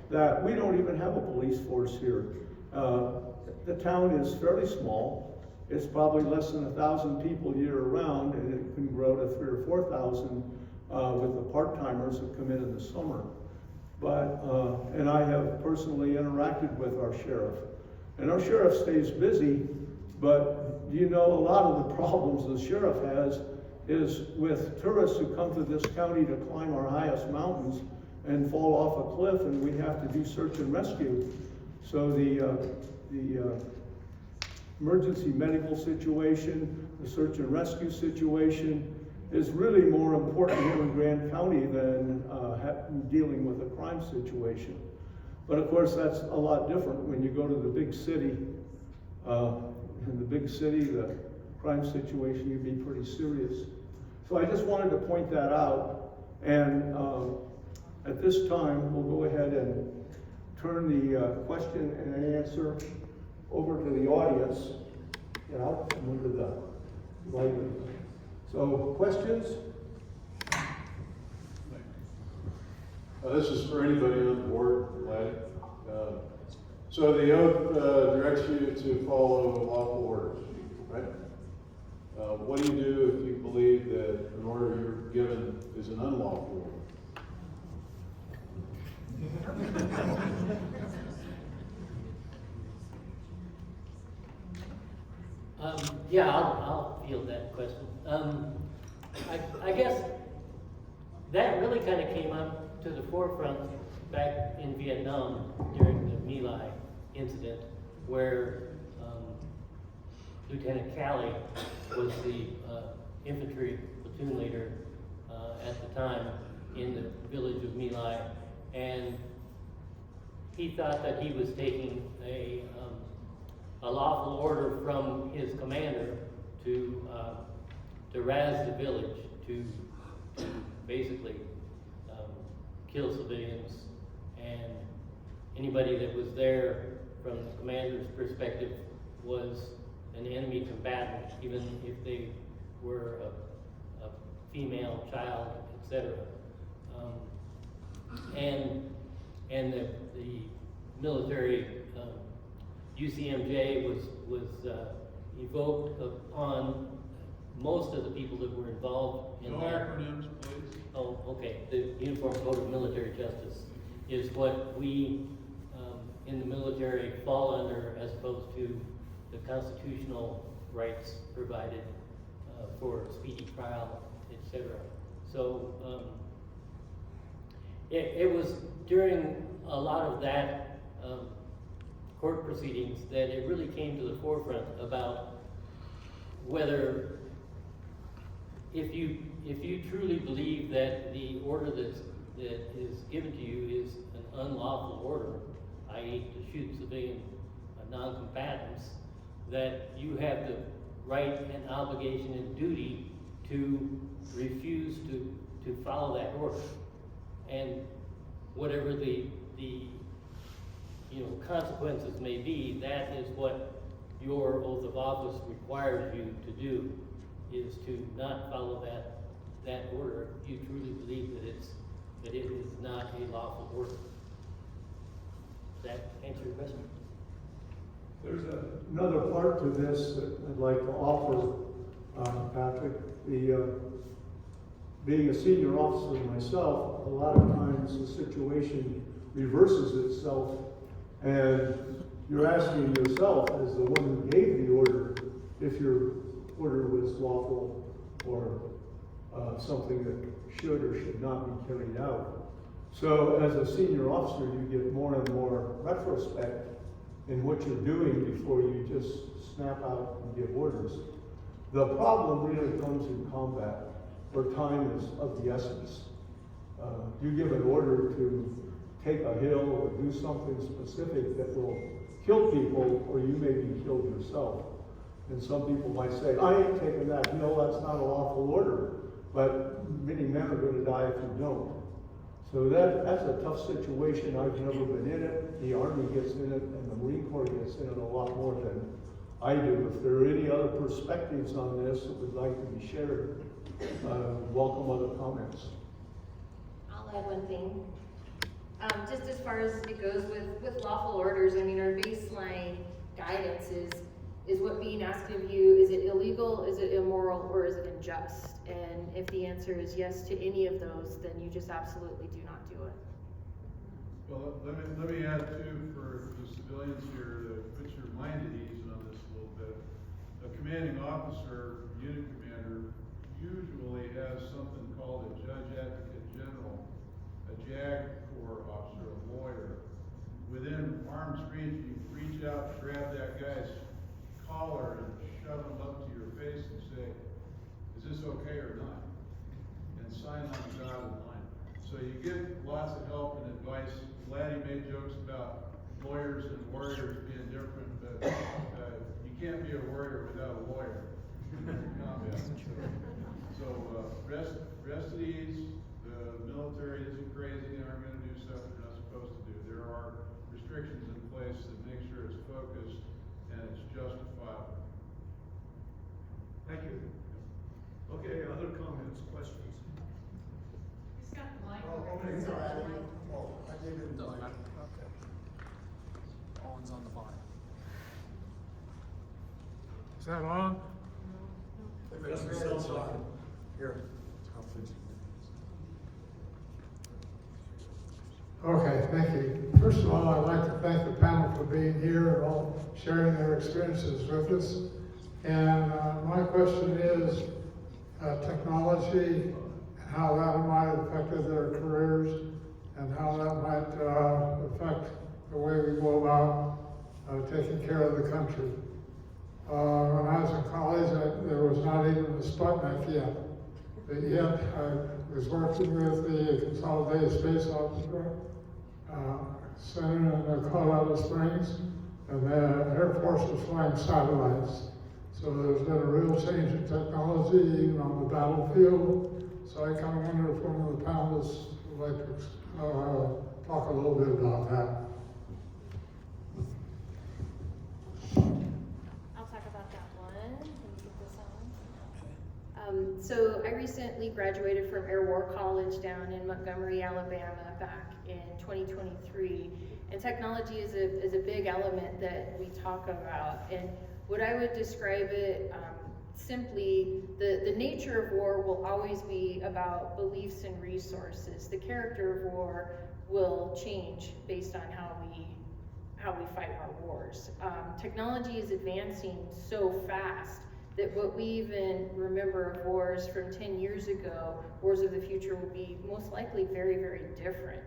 that we don't even have a police force here. The town is fairly small. It's probably less than 1,000 people year-round, and it can grow to 3,000 or 4,000 with the part-timers that come in the summer. But and I have personally interacted with our sheriff. And our sheriff stays busy, but you know, a lot of the problems the sheriff has is with tourists who come to this county to climb our highest mountains and fall off a cliff, and we have to do search and rescue. So the emergency medical situation, the search and rescue situation is really more important here in Grand County than dealing with a crime situation. But of course, that's a lot different when you go to the big city. In the big city, the crime situation can be pretty serious. So I just wanted to point that out. And at this time, we'll go ahead and turn the question and answer over to the audience. Get out from under the lighting. So, questions? This is for anybody on the board, Laddie. So the oath directs you to follow lawful orders, right? What do you do if you believe that an order you're given is an unlawful order? Yeah, I'll field that question. I guess that really kind of came up to the forefront back in Vietnam during the My Lai incident, where Lieutenant Calley was the infantry platoon leader at the time in the village of My Lai, and he thought that he was taking a lawful order from his commander to razz the village, to basically kill civilians, and anybody that was there from the commander's perspective was an enemy combatant, even if they were a female, child, etc. And the military UCMJ was evoked upon most of the people that were involved in No that. acronyms, please. Oh, okay, the Uniform Code of Military Justice is what we, in the military fall under, as opposed to the constitutional rights provided, for speedy trial, etc. So, it was during a lot of that, court proceedings that it really came to the forefront about whether, if you truly believe that the order that is given to you is an unlawful order, i.e. to shoot civilian non-combatants, that you have the right and obligation and duty to refuse to follow that order. And whatever the consequences may be, that is what your oath of office requires you to do, is to not follow that order if you truly believe that it is not a lawful order. Does that answer your question? There's another part to this that I'd like to offer, Patrick. Being a senior officer myself, a lot of times the situation reverses itself, and you're asking yourself, as the one who gave the order, if your order was lawful or something that should or should not be carried out. So as a senior officer, you get more and more retrospect in what you're doing before you just snap out and give orders. The problem really comes in combat, where time is of the essence. You give an order to take a hill or do something specific that will kill people, or you may be killed yourself. And some people might say, I ain't taking that hill, that's not a lawful order. But many men are going to die if you don't. So that's a tough situation. I've never been in it. The Army gets in it, and the Marine Corps gets in it a lot more than I do. If there are any other perspectives on this that would like to be shared, welcome other comments. I'll add one thing. Just as far as it goes with lawful orders, I mean, our baseline guidance is what being asked of you, is it illegal, is it immoral, or is it unjust? And if the answer is yes to any of those, then you just absolutely do not do it. Well, let me add too, for the civilians here, to put your mind at ease on this a little bit. A commanding officer, unit commander, usually has something called a judge advocate general, a JAG Corps officer, a lawyer. Within arm's reach, you reach out, grab that guy's collar and shove him up to your face and say, is this okay or not? And sign on the dotted line. So you get lots of help and advice. Laddie made jokes about lawyers and warriors being different, but you can't be a warrior without a lawyer in combat. So rest at ease. The military isn't crazy. They aren't going to do stuff they're not supposed to do. There are restrictions in place that make sure it's focused and it's justifiable. Thank you. Okay, other comments, questions? He's got the mic. Okay, so I gave him the mic. Okay. Owen's on the line. Is that on? Yes, it's on. Here. Okay, thank you. First of all, I'd like to thank the panel for being here and all sharing their experiences with us. And my question is, technology, and how that might have affected their careers, and how that might affect the way we go about taking care of the country. When I was in college, there was not even a Sputnik yet. But yet, I was working with the Consolidated Space Officer Center in Colorado Springs, and the Air Force was flying satellites. So there's been a real change in technology, even on the battlefield. So I kind of wonder if one of the panelists would like to talk a little bit about that. I'll talk about that. recently graduated from Air War College down in Montgomery, Alabama back in 2023. And technology is a big element that we talk about. And what I would describe it simply, the nature of war will always be about beliefs and resources. The character of war will change based on how we fight our wars. Technology is advancing so fast that what we even remember of wars from 10 years ago, wars of the future, will be most likely very, very different.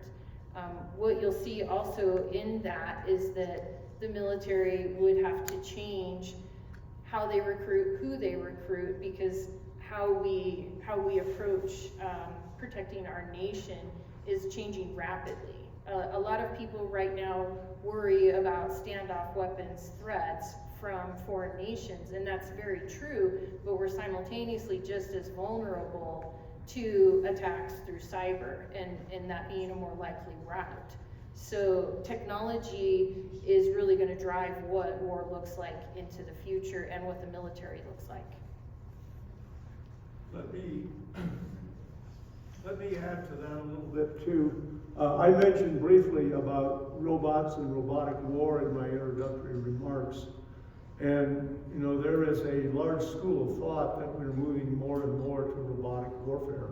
What you'll see also in that is that the military would have to change how they recruit, who they recruit, because how we approach protecting our nation is changing rapidly. A lot of people right now worry about standoff weapons threats from foreign nations, and that's very true, but we're simultaneously just as vulnerable to attacks through cyber, and that being a more likely route. So technology is really going to drive what war looks like into the future and what the military looks like. Let me add to that a little bit too. I mentioned briefly about robots and robotic war in my introductory remarks. And you know, there is a large school of thought that we're moving more and more to robotic warfare.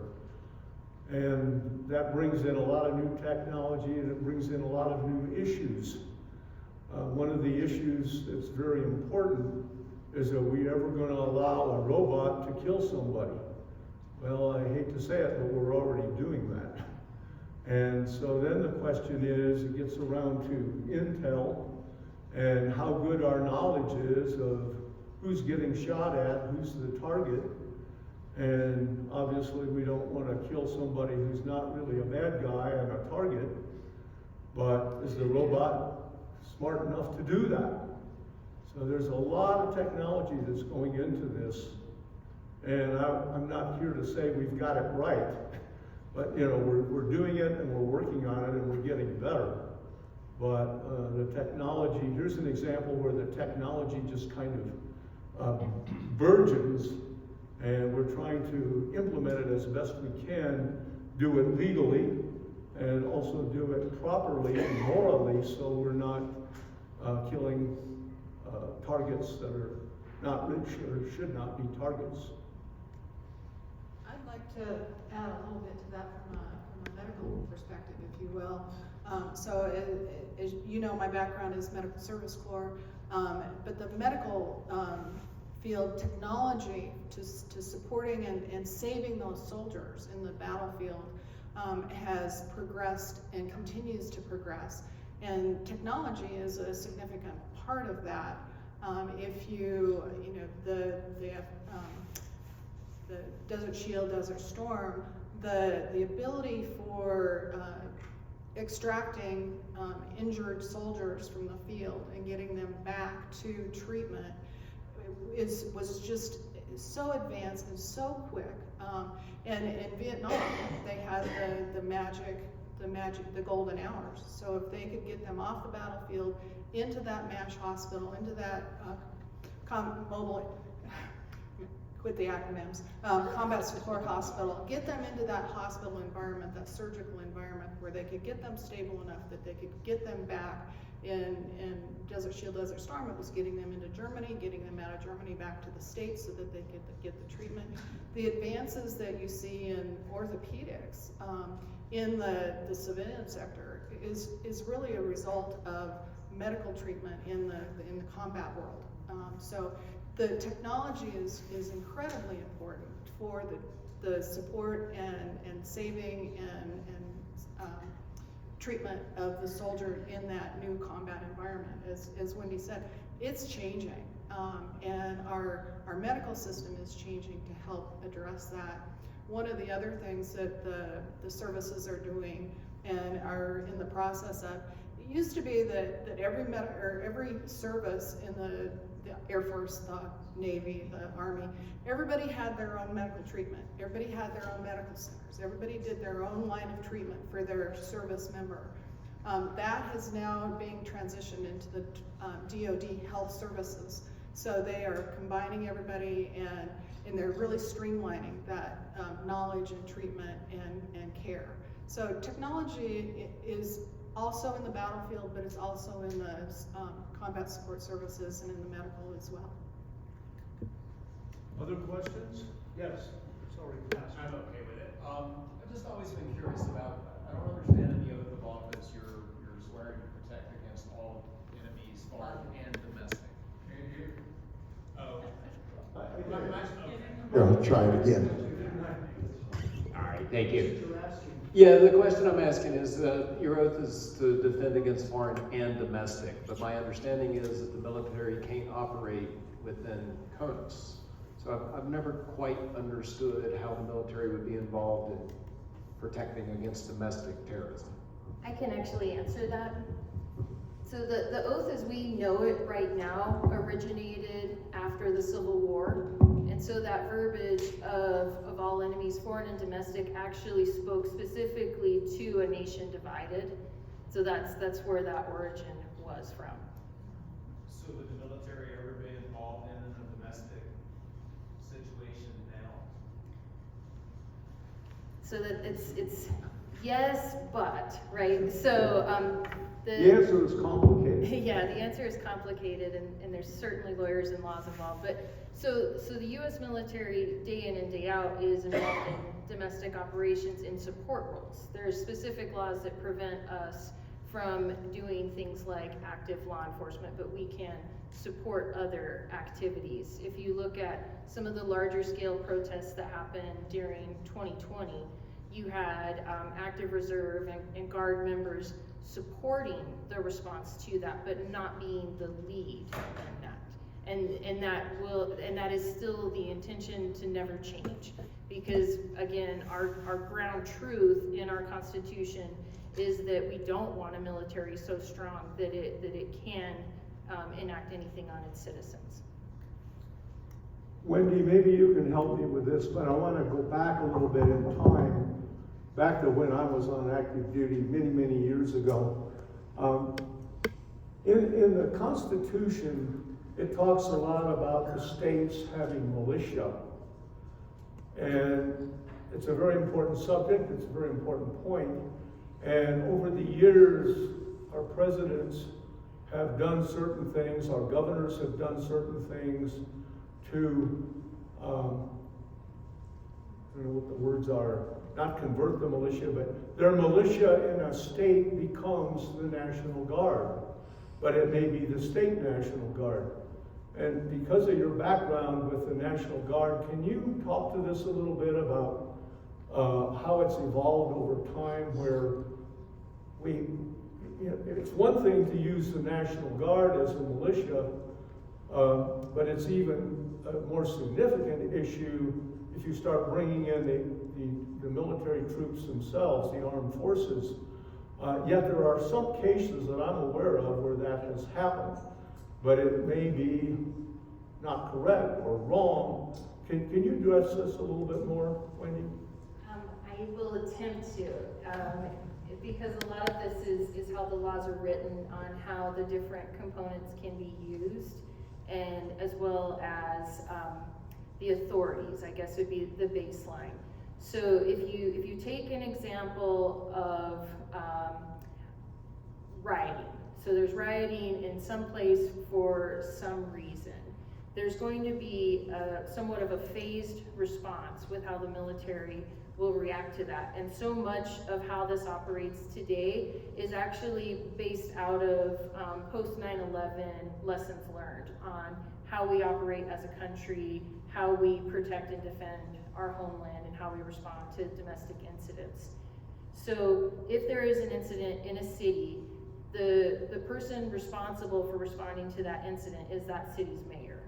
And that brings in a lot of new technology, and it brings in a lot of new issues. One of the issues that's very important is, are we ever going to allow a robot to kill somebody? Well, I hate to say it, but we're already doing that. And so then the question is, it gets around to intel and how good our knowledge is of who's getting shot at, who's the target. And obviously we don't want to kill somebody who's not really a bad guy and a target, but is the robot smart enough to do that? So there's a lot of technology that's going into this. And I'm not here to say we've got it right, but you know, we're doing it and we're working on it and we're getting better. But the technology, here's an example where the technology just kind of burgeons, and we're trying to implement it as best we can, do it legally, and also do it properly and morally, so we're not killing targets that are not rich or should not be targets. I'd like to add a little bit to that from a medical perspective, if you will. So as you know, my background is medical service corps, but the medical field technology to supporting and saving those soldiers in the battlefield has progressed and continues to progress. And technology is a significant part of that. If you know, the Desert Shield, Desert Storm, the ability for extracting injured soldiers from the field and getting them back to treatment was just so advanced and so quick. And in Vietnam, they had the golden hours. So if they could get them off the battlefield into that MASH hospital, into that quit the acronyms, combat support hospital, get them into that hospital environment, that surgical environment where they could get them stable enough that they could get them back. In Desert Shield, Desert Storm, it was getting them into Germany, getting them out of Germany back to the States so that they could get the treatment. The advances that you see in orthopedics in the civilian sector is really a result of medical treatment in the combat world. So the technology is incredibly important for the support and saving and treatment of the soldier in that new combat environment. As Wendy said, it's changing, and our medical system is changing to help address that. One of the other things that the services are doing and are in the process of, it used to be that every service in the Air Force, the Navy, the Army, everybody had their own medical treatment. Everybody had their own medical centers. Everybody did their own line of treatment for their service member. That is now being transitioned into the DoD Health Services. So they are combining everybody and they're really streamlining that knowledge and treatment and care. So technology is also in the battlefield, but it's also in the combat support services and in the medical as well. Other questions? Yes. Sorry. I'm okay with it. I've just always been curious about, I don't understand in the oath of office, you're swearing to protect against all enemies, foreign and domestic. Oh. Here, I'll try it again. All right, thank you. Yeah, the question I'm asking is, your oath is to defend against foreign and domestic, but my understanding is that the military can't operate within CONUS. So I've never quite understood how the military would be involved in protecting against domestic terrorism. I can actually answer that. So the oath as we know it right now originated after the Civil War. And so that verbiage of all enemies, foreign and domestic, actually spoke specifically to a nation divided. So that's where that origin was from. So would the military ever be involved in a domestic situation now? So that it's yes, but, right? So The answer is complicated. yeah, the answer is complicated, and there's certainly lawyers and laws involved. But so the U.S. military, day in and day out, is involved in domestic operations in support roles. There are specific laws that prevent us from doing things like active law enforcement, but we can support other activities. If you look at some of the larger scale protests that happened during 2020, you had active reserve and guard members supporting the response to that, but not being the lead in that. And that is still the intention to never change, because again, our ground truth in our Constitution is that we don't want a military so strong that it can enact anything on its citizens. Wendy, maybe you can help me with this, but I want to go back a little bit in time, back to when I was on active duty many years ago. In the Constitution, it talks a lot about the states having militia. And it's a very important subject, it's a very important point. And over the years, our presidents have done certain things, our governors have done certain things to, I don't know what the words are, not convert the militia, but their militia in a state becomes the National Guard, but it may be the state National Guard. And because of your background with the National Guard, can you talk to this a little bit about how it's evolved over time, where it's one thing to use the National Guard as a militia, but it's even a more significant issue if you start bringing in the military troops themselves, the armed forces. Yet there are some cases that I'm aware of where that has happened, but it may be not correct or wrong. Can you address this a little bit more, Wendy? I will attempt to, because a lot of this is how the laws are written on how the different components can be used, and as well as the authorities, I guess would be the baseline. So if you take an example of rioting, so there's rioting in some place for some reason, there's going to be somewhat of a phased response with how the military will react to that. And so much of how this operates today is actually based out of post 9/11 lessons learned on how we operate as a country, how we protect and defend our homeland, and how we respond to domestic incidents. So if there is an incident in a city, the person responsible for responding to that incident is that city's mayor.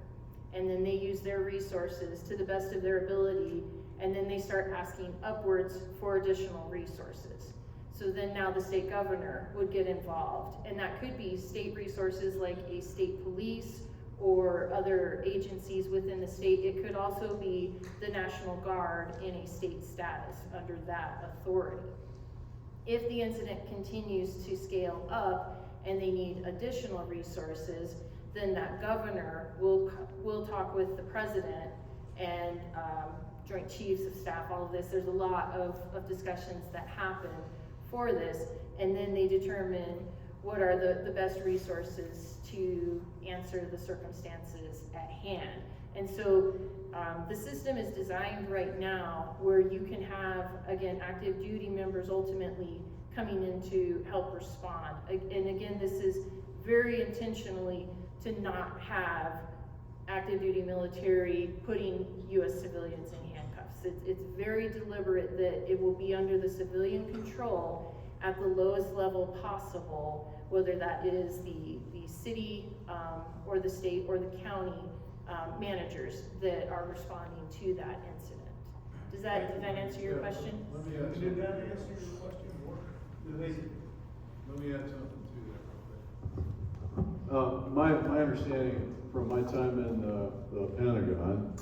And then they use their resources to the best of their ability, and then they start asking upwards for additional resources. So then now the state governor would get involved, and that could be state resources like a state police or other agencies within the state. It could also be the National Guard in a state status under that authority. If the incident continues to scale up and they need additional resources, then that governor will talk with the president and Joint Chiefs of Staff, all of this. There's a lot of discussions that happen for this, and then they determine what are the best resources to answer the circumstances at hand. And so the system is designed right now where you can have, again, active duty members ultimately coming in to help respond. And again, this is very intentionally to not have active duty military putting US civilians in handcuffs. It's very deliberate that it will be under the civilian control at the lowest level possible, whether that is the city or the state or the county managers that are responding to that incident. Did that answer your question? Let me add Did that something. answer your question? Let me add something to that real quick. My understanding from my time in the Pentagon,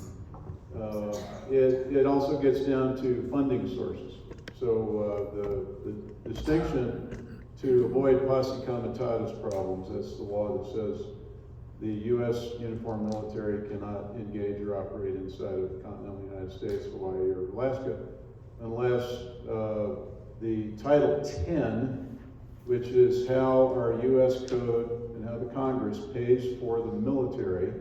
it also gets down to funding sources. So the distinction to avoid posse comitatus problems, that's the law that says the U.S. uniformed military cannot engage or operate inside of the continental United States, Hawaii, or Alaska, unless the Title 10, which is how our U.S. code and how the Congress pays for the military,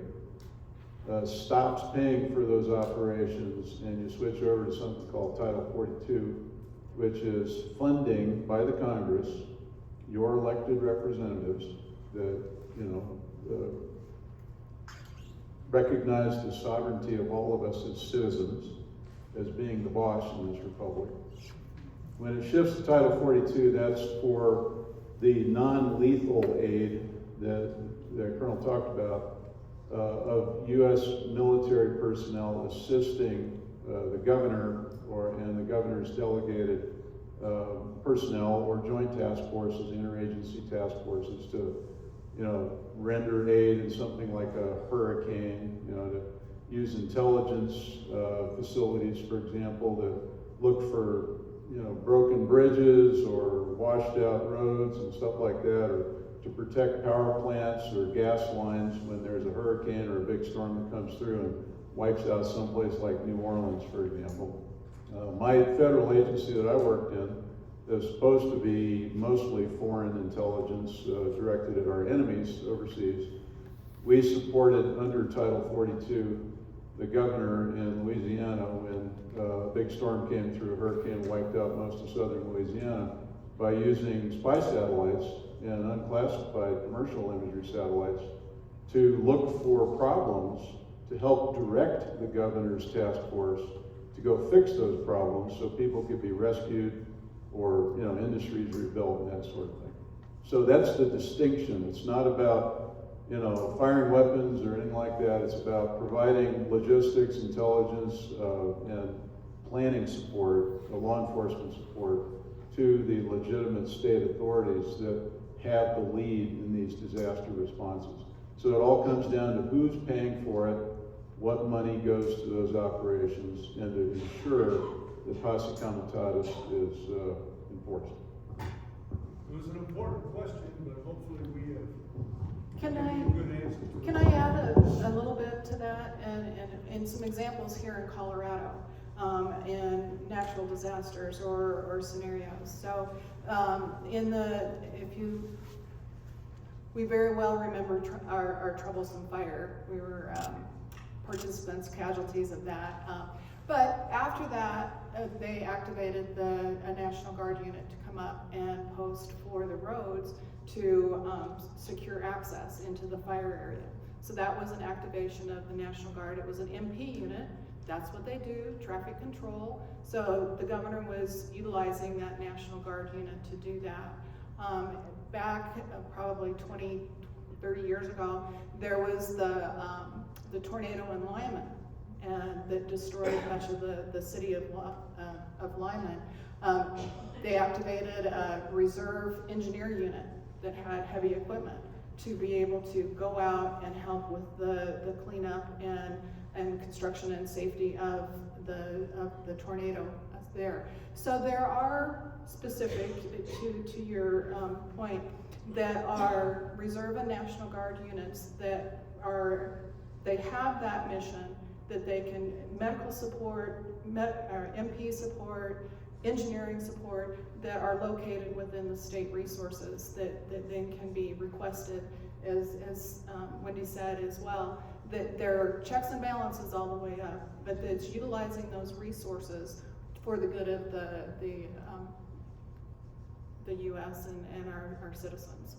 stops paying for those operations, and you switch over to something called Title 42, which is funding by the Congress, your elected representatives that, recognize the sovereignty of all of us as citizens, as being the boss in this republic. When it shifts to Title 42, that's for the non-lethal aid that Colonel talked about, of U.S. military personnel assisting the governor and the governor's delegated personnel or joint task forces, interagency task forces to, render aid in something like a hurricane, to use intelligence facilities, for example, that look for, broken bridges or washed out roads and stuff like that, or to protect power plants or gas lines when there's a hurricane or a big storm that comes through and wipes out someplace like New Orleans, for example. My federal agency that I worked in is supposed to be mostly foreign intelligence directed at our enemies overseas. We supported under Title 42 the governor in Louisiana when a big storm came through, a hurricane wiped out most of southern Louisiana, by using spy satellites and unclassified commercial imagery satellites to look for problems to help direct the governor's task force to go fix those problems so people could be rescued or industries rebuilt and that sort of thing. So that's the distinction. It's not about firing weapons or anything like that. It's about providing logistics, intelligence, and planning support, law enforcement support to the legitimate state authorities that have the lead in these disaster responses. So it all comes down to who's paying for it, what money goes to those operations, and to ensure that posse comitatus is enforced. It was an important question, but hopefully we have Can a good answer to it. Can I add a little bit to that and some examples here in Colorado in natural disasters or scenarios? So we very well remember our troublesome fire. We were participants, casualties of that. But after that, they activated a National Guard unit to come up and post for the roads to secure access into the fire area. So that was an activation of the National Guard. It was an MP unit. That's what they do, traffic control. So the governor was utilizing that National Guard unit to do that. Back probably 20, 30 years ago, there was the tornado in Lyman, and that destroyed much of the city of Lyman. They activated a reserve engineer unit that had heavy equipment to be able to go out and help with the cleanup and construction and safety of the tornado there. So there are specific to your point. that are Reserve and National Guard units that they have that mission, that they can medical support, MP support, engineering support, that are located within the state resources that then can be requested, as Wendy said as well, that there are checks and balances all the way up, but that it's utilizing those resources for the good of the U.S. and our citizens.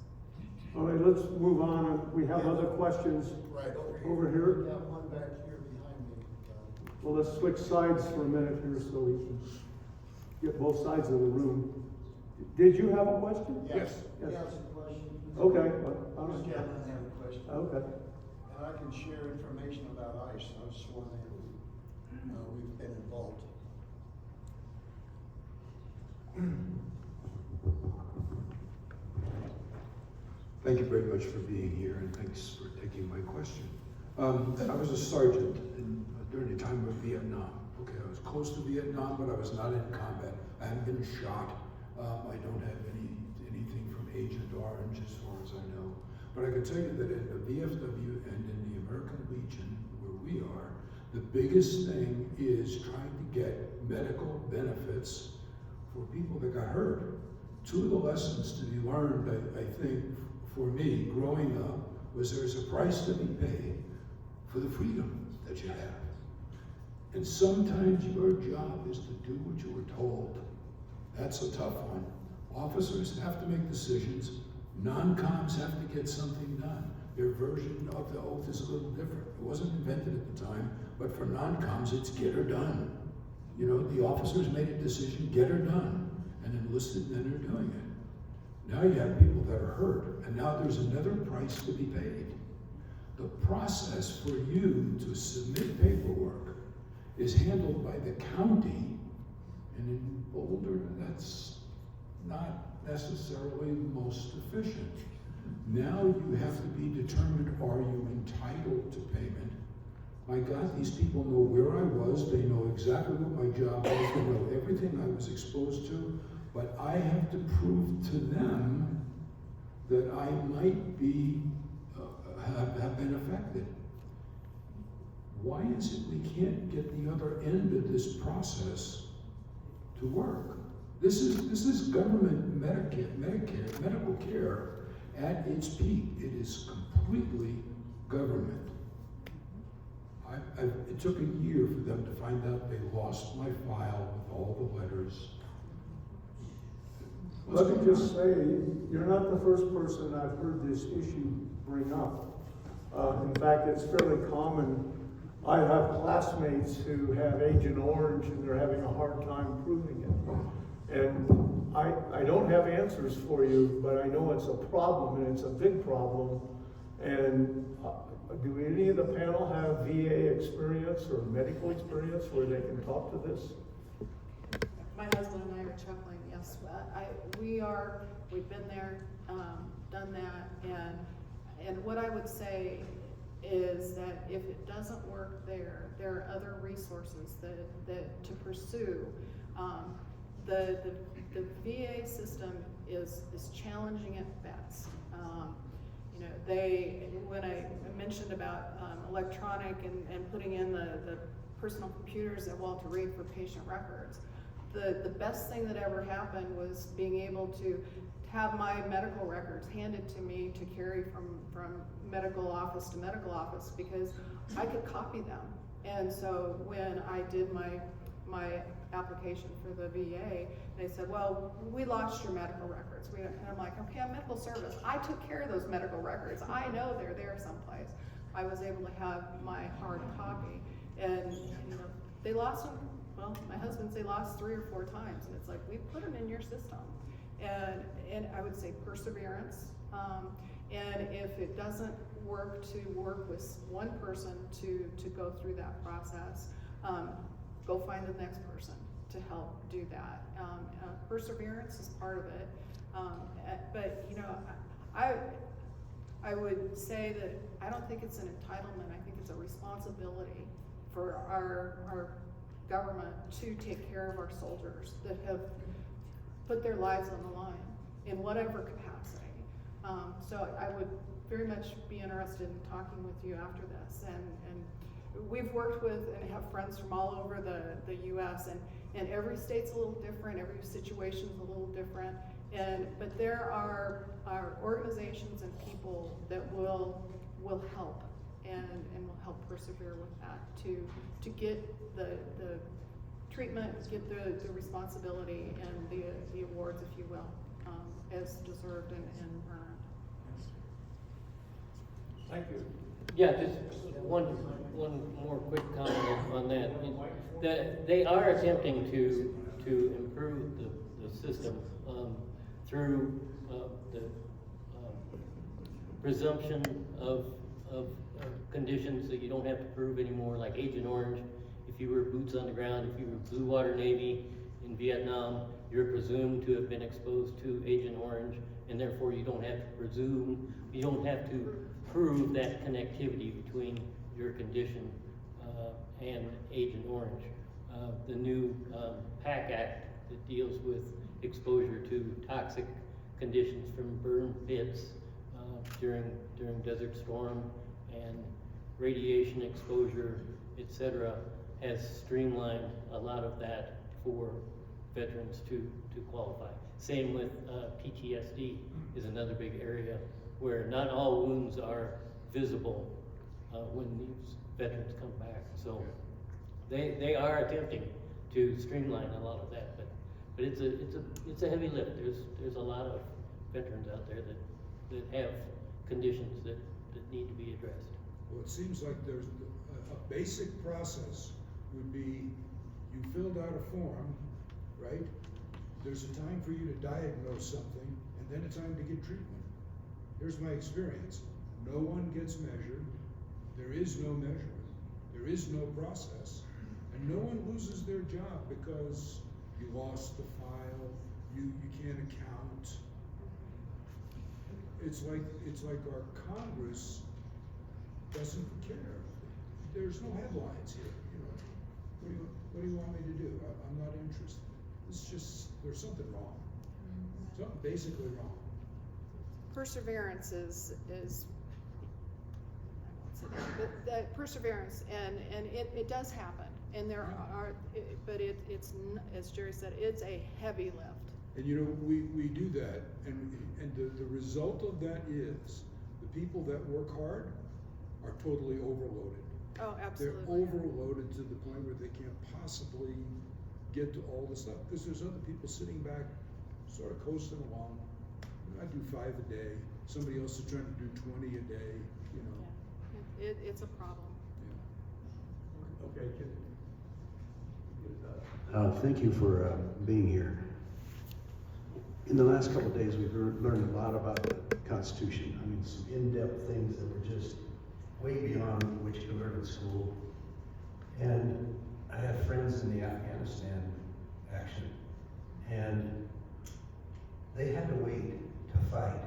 All right, let's move on. We have other questions. Right, Over here? We have one back here behind me. Well, let's switch sides for a minute here so we can get both sides of the room. Did you have a question? Yes. Yes. He has a question. Okay. This gentleman had a question. Okay. And I can share information about ICE. I was sworn in. We've been involved. Thank you very much for being here, and thanks for taking my question. I was a sergeant during the time of Vietnam. Okay, I was close to Vietnam, but I was not in combat. I haven't been shot. I don't have anything from Agent Orange as far as I know. But I can tell you that in the VFW and in the American Legion, where we are, the biggest thing is trying to get medical benefits for people that got hurt. Two of the lessons to be learned, I think, for me, growing up, was there's a price to be paid for the freedom that you have. And sometimes your job is to do what you were told. That's a tough one. Officers have to make decisions. Non-coms have to get something done. Their version of the oath is a little different. It wasn't invented at the time, but for non-coms, it's get her done. You know, the officers made a decision, get her done, and enlisted men are doing it. Now you have people that are hurt, and now there's another price to be paid. The process for you to submit paperwork is handled by the county, and in Boulder, that's not necessarily the most efficient. Now you have to be determined, are you entitled to payment? My God, these people know where I was, they know exactly what my job was, they know everything I was exposed to, but I have to prove to them that I might be, have been affected. Why is it we can't get the other end of this process to work? This is government Medicare, medical care at its peak. It is completely government. It took a year for them to find out they lost my file with all the letters. Let me just say, you're not the first person I've heard this issue bring up. In fact, it's fairly common. I have classmates who have Agent Orange and they're having a hard time proving it. And I don't have answers for you, but I know it's a problem and it's a big problem. And do any of the panel have VA experience or medical experience where they can talk to this? My husband and I are chuckling, yes. We've been there, done that, and what I would say is that if it doesn't work there are other resources that to pursue. The VA system is challenging at best. You know, when I mentioned about electronic and putting in the personal computers at Walter Reed for patient records, the best thing that ever happened was being able to have my medical records handed to me to carry from medical office to medical office, because I could copy them. And so when I did my application for the VA, they said, well, we lost your medical records. And I'm like, okay, I'm medical service. I took care of those medical records. I know they're there someplace. I was able to have my hard copy. And you know, they lost them. Well, my husband said they lost 3 or 4 times. And it's like, we put them in your system. And I would say perseverance. And if it doesn't work, to work with one person to go through that process, go find the next person to help do that. Perseverance is part of it. But you know, I would say that I don't think it's an entitlement. I think it's a responsibility for our government to take care of our soldiers that have put their lives on the line in whatever capacity. So I would very much be interested in talking with you after this. And we've worked with and have friends from all over the US, and every state's a little different, every situation's a little different. But there are organizations and people that will help and will help persevere with that to get the treatment, get the responsibility and the awards, if you will, as deserved and earned. Thank you. Yeah, just one more quick comment on that. They are attempting to improve the system through the presumption of conditions that you don't have to prove anymore, like Agent Orange. If you were boots on the ground, if you were Blue Water Navy in Vietnam, you're presumed to have been exposed to Agent Orange, and therefore you don't have to prove that connectivity between your condition and Agent Orange. The new PAC Act that deals with exposure to toxic conditions from burn pits during Desert Storm and radiation exposure, etc., has streamlined a lot of that for veterans to qualify. Same with PTSD is another big area where not all wounds are visible when these veterans come back. So they are attempting to streamline a lot of that, but it's a heavy lift. There's a lot of veterans out there that have conditions that need to be addressed. Well, it seems like there's a basic process would be you filled out a form, right? There's a time for you to diagnose something, and then a time to get treatment. Here's my experience. No one gets measured. There is no measurement. There is no process. And no one loses their job because you lost the file, you can't account. It's like our Congress doesn't care. There's no headlines here, you know. What do you want me to do? I'm not interested. It's just, there's something wrong. Something basically wrong. Perseverance is that perseverance, and it does happen, and there are, but it's, as Jerry said, it's a heavy lift. And you know, we do that, and the result of that is the people that work hard are totally overloaded. Oh, absolutely. They're overloaded to the point where they can't possibly get to all the stuff, because there's other people sitting back, sort of coasting along. I do 5 a day. Somebody else is trying to do 20 a day, you know. Yeah. It's a problem. Okay, thank you for being here. In the last couple of days, we've learned a lot about the Constitution. I mean, some in-depth things that were just way beyond what you learn in school. And I have friends in the Afghanistan action, and they had to wait to fight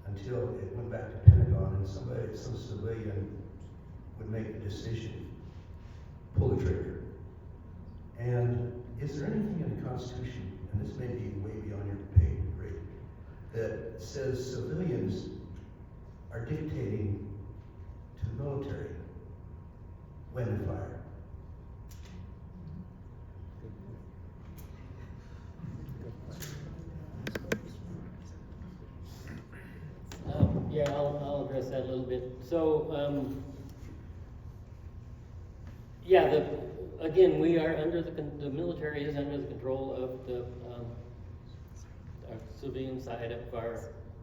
until it went back to Pentagon and some civilian would make a decision, pull the trigger. And is there anything in the Constitution, and this may be way beyond your pay grade, that says civilians are dictating to the military when to fire? Yeah, I'll address that a little bit. So, yeah, again, we are under the military is under the control of the our civilian side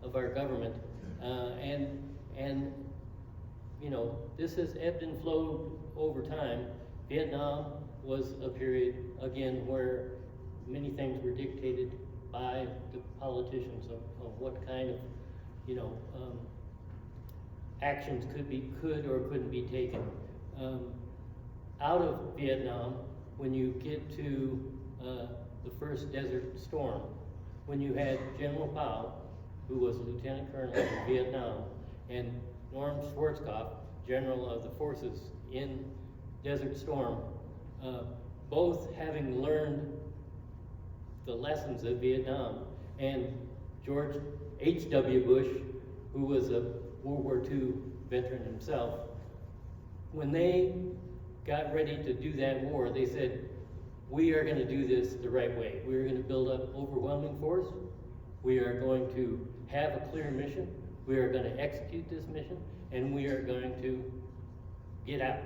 of our government, and you know, this has ebbed and flowed over time. Vietnam was a period again where many things were dictated by the politicians of what kind of, you know, actions could or couldn't be taken. Out of Vietnam, when you get to the first Desert Storm, when you had General Powell, who was a lieutenant colonel in Vietnam, and Norm Schwarzkopf, general of the forces in Desert Storm, both having learned the lessons of Vietnam, and George H.W. Bush, who was a World War II veteran himself, when they got ready to do that war, they said, we are gonna do this the right way. We are gonna build up overwhelming force. We are going to have a clear mission. We are gonna execute this mission, and we are going to get out.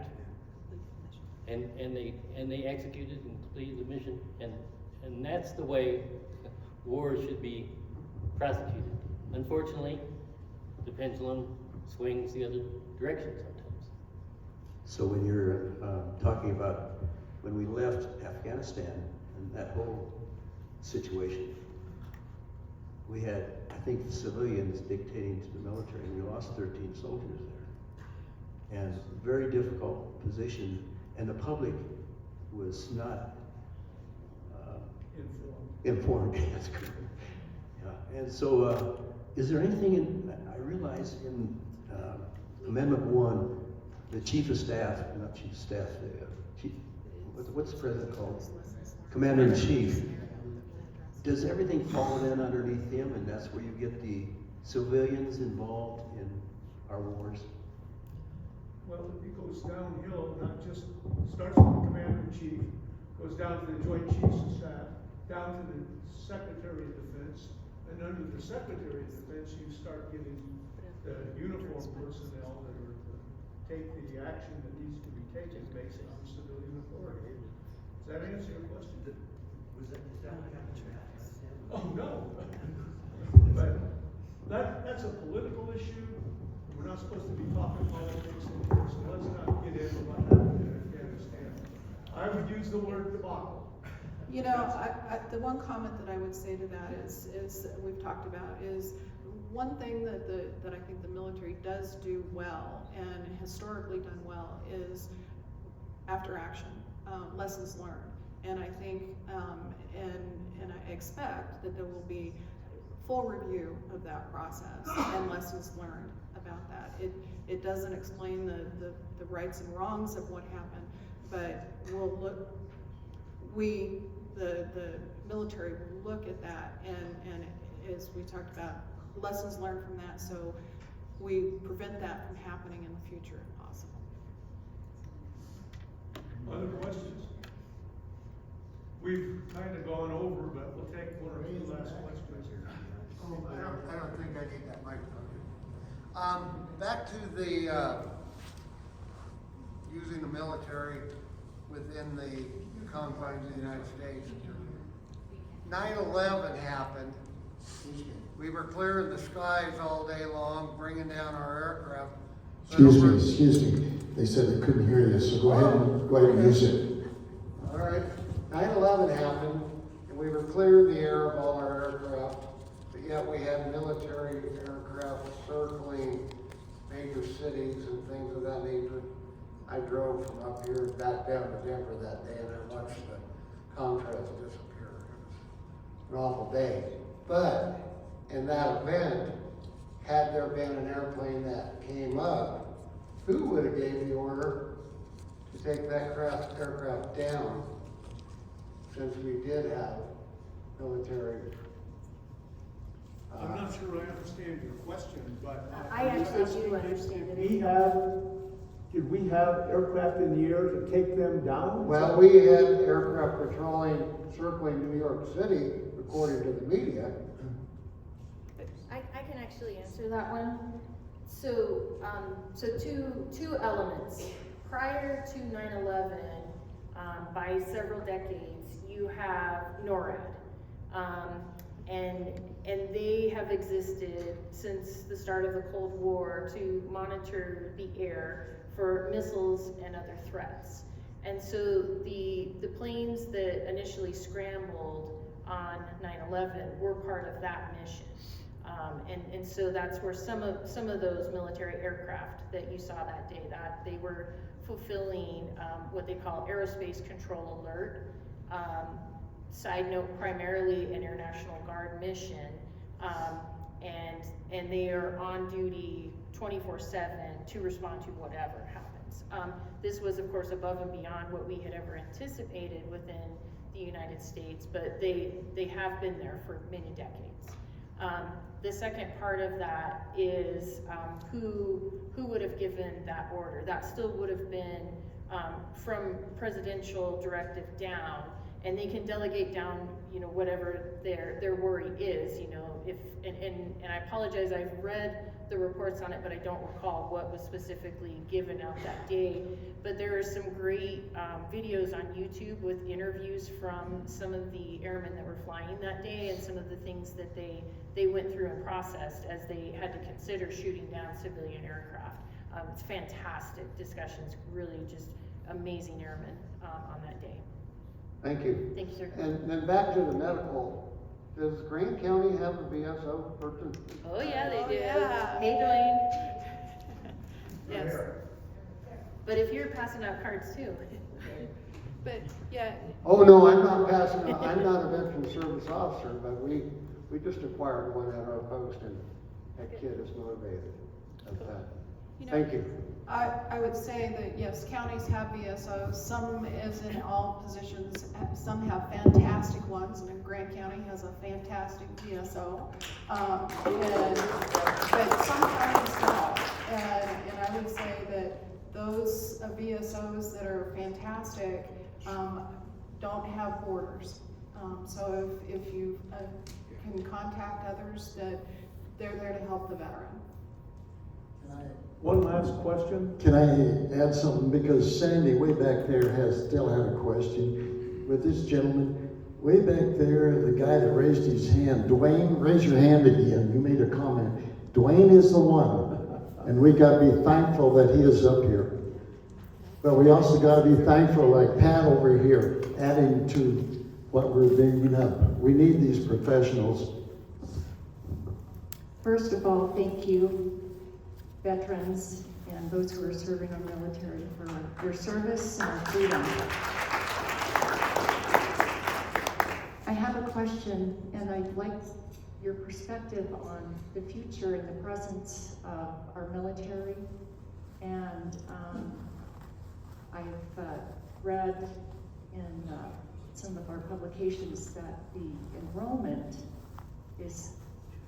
And they executed and completed the mission, and that's the way wars should be prosecuted. Unfortunately, the pendulum swings the other direction sometimes. So when you're talking about when we left Afghanistan and that whole situation, we had, I think, the civilians dictating to the military, and we lost 13 soldiers there. And very difficult position, and the public was not informed. That's correct. Yeah. And so, is there anything in, I realize in Amendment 1, the Chief of Staff, not Chief of Staff, what's the President called? Commander-in-Chief. Does everything fall in underneath him, and that's where you get the civilians involved in our wars? Well, it goes downhill, not just, starts with the Commander-in-Chief, goes down to the Joint Chiefs of Staff, down to the Secretary of Defense, and under the Secretary of Defense, you start getting the uniformed personnel that are to take the action that needs to be taken based on civilian authority. Does that answer your question? Oh, no. But that's a political issue. We're not supposed to be talking politics in here, so let's not get into what happened in Afghanistan. I would use the word debacle. You know, the one comment that I would say to that is we've talked about is one thing that I think the military does do well and historically done well is after action, lessons learned. And I think, and I expect that there will be full review of that process and lessons learned about that. It doesn't explain the rights and wrongs of what happened, but we'll look, the military will look at that and as we talked about, lessons learned from that, so we prevent that from happening in the future if possible. Other questions? We've kind of gone over, but we'll take one or two last questions here. Oh, I don't think I need that microphone. Back to the using the military within the confines of the United States. 9/11 happened. We were clearing the skies all day long, bringing down our aircraft. Excuse me. They said they couldn't hear you, so go ahead and use it. All right. 9/11 happened, and we were clearing the air of all our aircraft, but yet we had military aircraft circling major cities and things of that nature. I drove from up here back down to Denver that day, and I watched the contrast disappear. It was an awful day. But in that event, had there been an airplane that came up, who would have gave the order to take that aircraft down? Since we did have military. I'm not sure I understand your question, but. I actually do understand it. Did we have aircraft in the air to take them down? Well, we had aircraft patrolling, circling New York City, according to the media. I can actually answer that one. So, two elements. Prior to 9/11, by several decades, you have NORAD, and they have existed since the start of the Cold War to monitor the air for missiles and other threats. And so the planes that initially scrambled on 9/11 were part of that mission. And so that's where some of those military aircraft that you saw that day, that they were fulfilling what they call aerospace control alert. Side note, primarily an Air National Guard mission, and they are on duty 24/7 to respond to whatever happens. This was, of course, above and beyond what we had ever anticipated within the United States, but they have been there for many decades. The second part of that is who would have given that order. That still would have been from presidential directive down, and they can delegate down, you know, whatever their worry is, you know. If and I apologize, I've read the reports on it, but I don't recall what was specifically given out that day. But there are some great videos on YouTube with interviews from some of the airmen that were flying that day, and some of the things that they went through and processed as they had to consider shooting down civilian aircraft. It's fantastic discussions, really just amazing airmen on that day. Thank you. Thank you, sir. And then back to the medical, does Grant County have a VSO person? Oh yeah, they do. yeah. Hey, Dwayne. Yes. But if you're passing out cards too. But, yeah, Oh, no, I'm not I'm not a veteran service officer, but we just acquired one at our post, and that kid is motivated at that. you know, Thank you. I would say that, yes, counties have VSOs, some as in all positions, some have fantastic ones, and Grant County has a fantastic VSO. But some counties don't, and I would say that those VSOs that are fantastic don't have borders. So if you can contact others, that they're there to help the veteran. One last question. Can I add something? Because Sandy way back there still had a question with this gentleman. Way back there, the guy that raised his hand, Dwayne, raise your hand again. You made a comment. Dwayne is the one, and we got to be thankful that he is up here. But we also got to be thankful, like Pat over here, adding to what we're bringing up. We need these professionals. First of all, thank you, veterans and those who are serving our military, for their service and our freedom. I have a question, and I'd like your perspective on the future and the presence of our military. And I've read in some of our publications that the enrollment is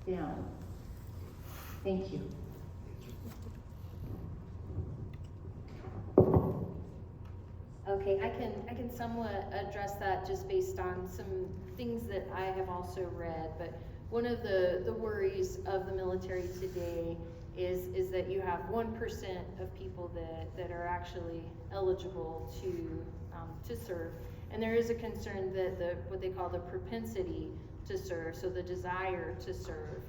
down. Thank you. Okay, I can somewhat address that just based on some things that I have also read, but one of the worries of the military today is that you have 1% of people that are actually eligible to serve, and there is a concern that what they call the propensity to serve, so the desire to serve,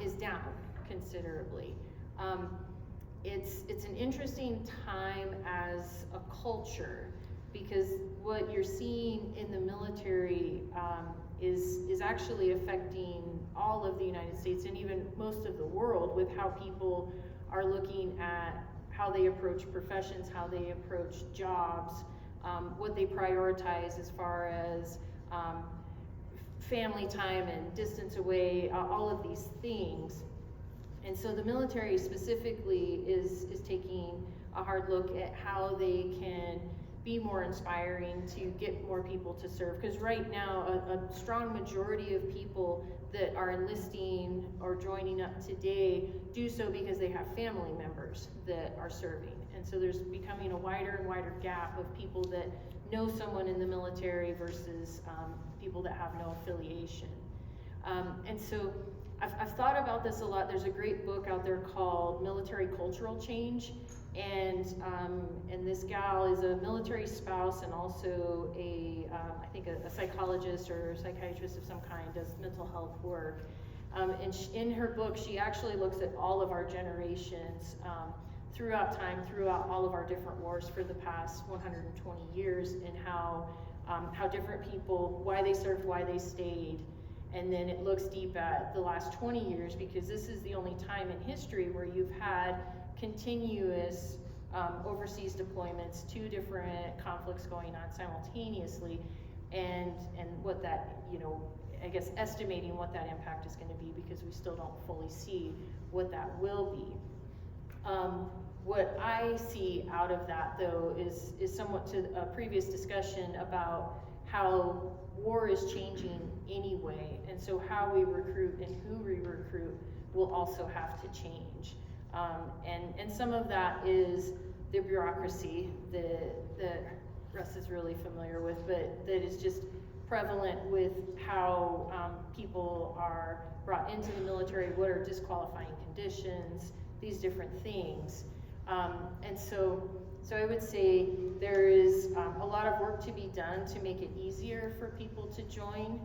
is down considerably. It's an interesting time as a culture, because what you're seeing in the military is actually affecting all of the United States and even most of the world, with how people are looking at how they approach professions, how they approach jobs, what they prioritize as far as family time and distance away, all of these things. And so the military specifically is taking a hard look at how they can be more inspiring to get more people to serve. Because right now, a strong majority of people that are enlisting or joining up today do so because they have family members that are serving. And so there's becoming a wider and wider gap of people that know someone in the military versus people that have no affiliation. And so I've thought about this a lot. There's a great book out there called Military Cultural Change, and this gal is a military spouse and also I think a psychologist or a psychiatrist of some kind, does mental health work. And in her book, she actually looks at all of our generations throughout time, throughout all of our different wars for the past 120 years, and how different people, why they served, why they stayed. And then it looks deep at the last 20 years, because this is the only time in history where you've had continuous overseas deployments, 2 different conflicts going on simultaneously, and what that, I guess estimating what that impact is going to be, because we still don't fully see what that will be. What I see out of that, though, is somewhat to a previous discussion about how war is changing anyway, and so how we recruit and who we recruit will also have to change. And some of that is the bureaucracy that Russ is really familiar with, but that is just prevalent with how people are brought into the military, what are disqualifying conditions, these different things. And so I would say there is a lot of work to be done to make it easier for people to join.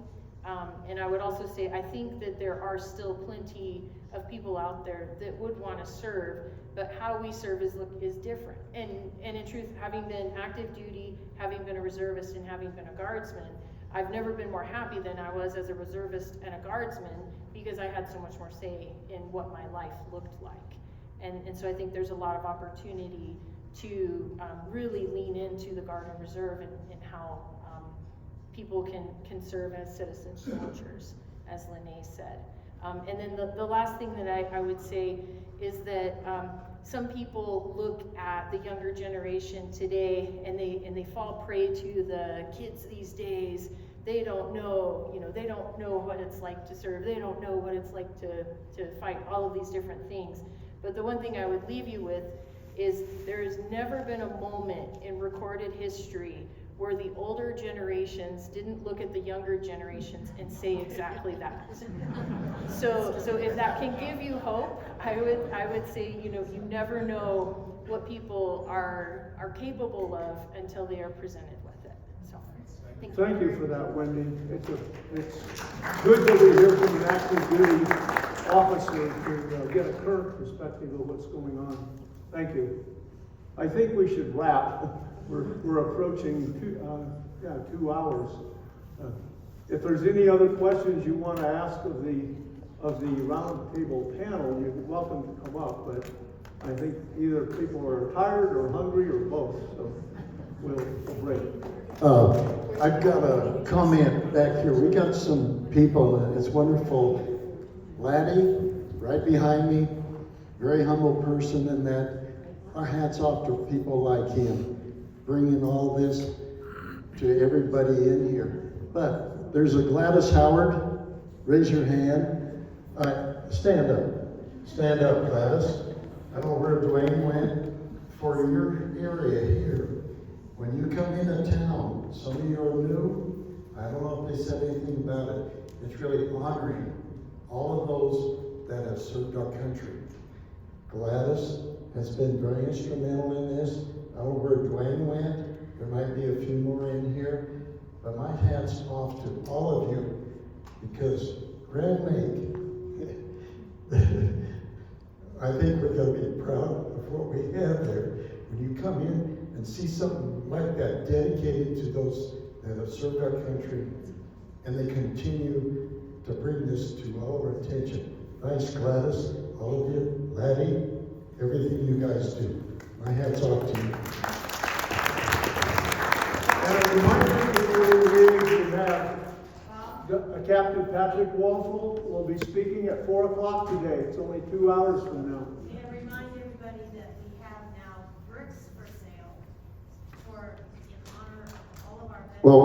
And I would also say, I think that there are still plenty of people out there that would want to serve, but how we serve is different. And in truth, having been active duty, having been a reservist, and having been a guardsman, I've never been more happy than I was as a reservist and a guardsman, because I had so much more say in what my life looked like. And so I think there's a lot of opportunity to really lean into the Guard and Reserve and how people can serve as citizen soldiers, as Lynnae said. And then the last thing that I would say is that some people look at the younger generation today and they fall prey to the kids these days. They don't know, they don't know what it's like to serve. They don't know what it's like to fight, all of these different things. But the one thing I would leave you with is there has never been a moment in recorded history where the older generations didn't look at the younger generations and say exactly that. So if that can give you hope, I would say, you never know what people are capable of until they are presented with it. So Thank you for that, Wendy. It's good that we hear from an active duty officer to get a current perspective of what's going on. Thank you. I think we should wrap. We're approaching 2 hours. If there's any other questions you want to ask of the roundtable panel, you're welcome to come up. But I think either people are tired or hungry or both. So we'll break. I've got a comment back here. We got some people, and it's wonderful. Laddie, right behind me, very humble person in that. Our hats off to people like him, bringing all this to everybody in here. But there's a Gladys Howard. Raise your hand. Stand up. Stand up, Gladys. I don't know where Dwayne went. For your area here, when you come into town, some of you are new. I don't know if they said anything about it. It's really honoring all of those that have served our country. Gladys has been very instrumental in this. I don't know where Dwayne went. There might be a few more in here. But my hat's off to all of you, because Grand Lake, I think we're going to be proud of what we have there. When you come in and see something like that dedicated to those that have served our country, and they continue to bring this to all our attention. Thanks, Gladys, all of you, Laddie, everything you guys do. My hat's off to you. And a reminder before we leave, we have Captain Patrick Walthall will be speaking at 4 o'clock today. It's only 2 hours from now. And remind everybody that we have now bricks for sale in honor of all of our veterans. Well,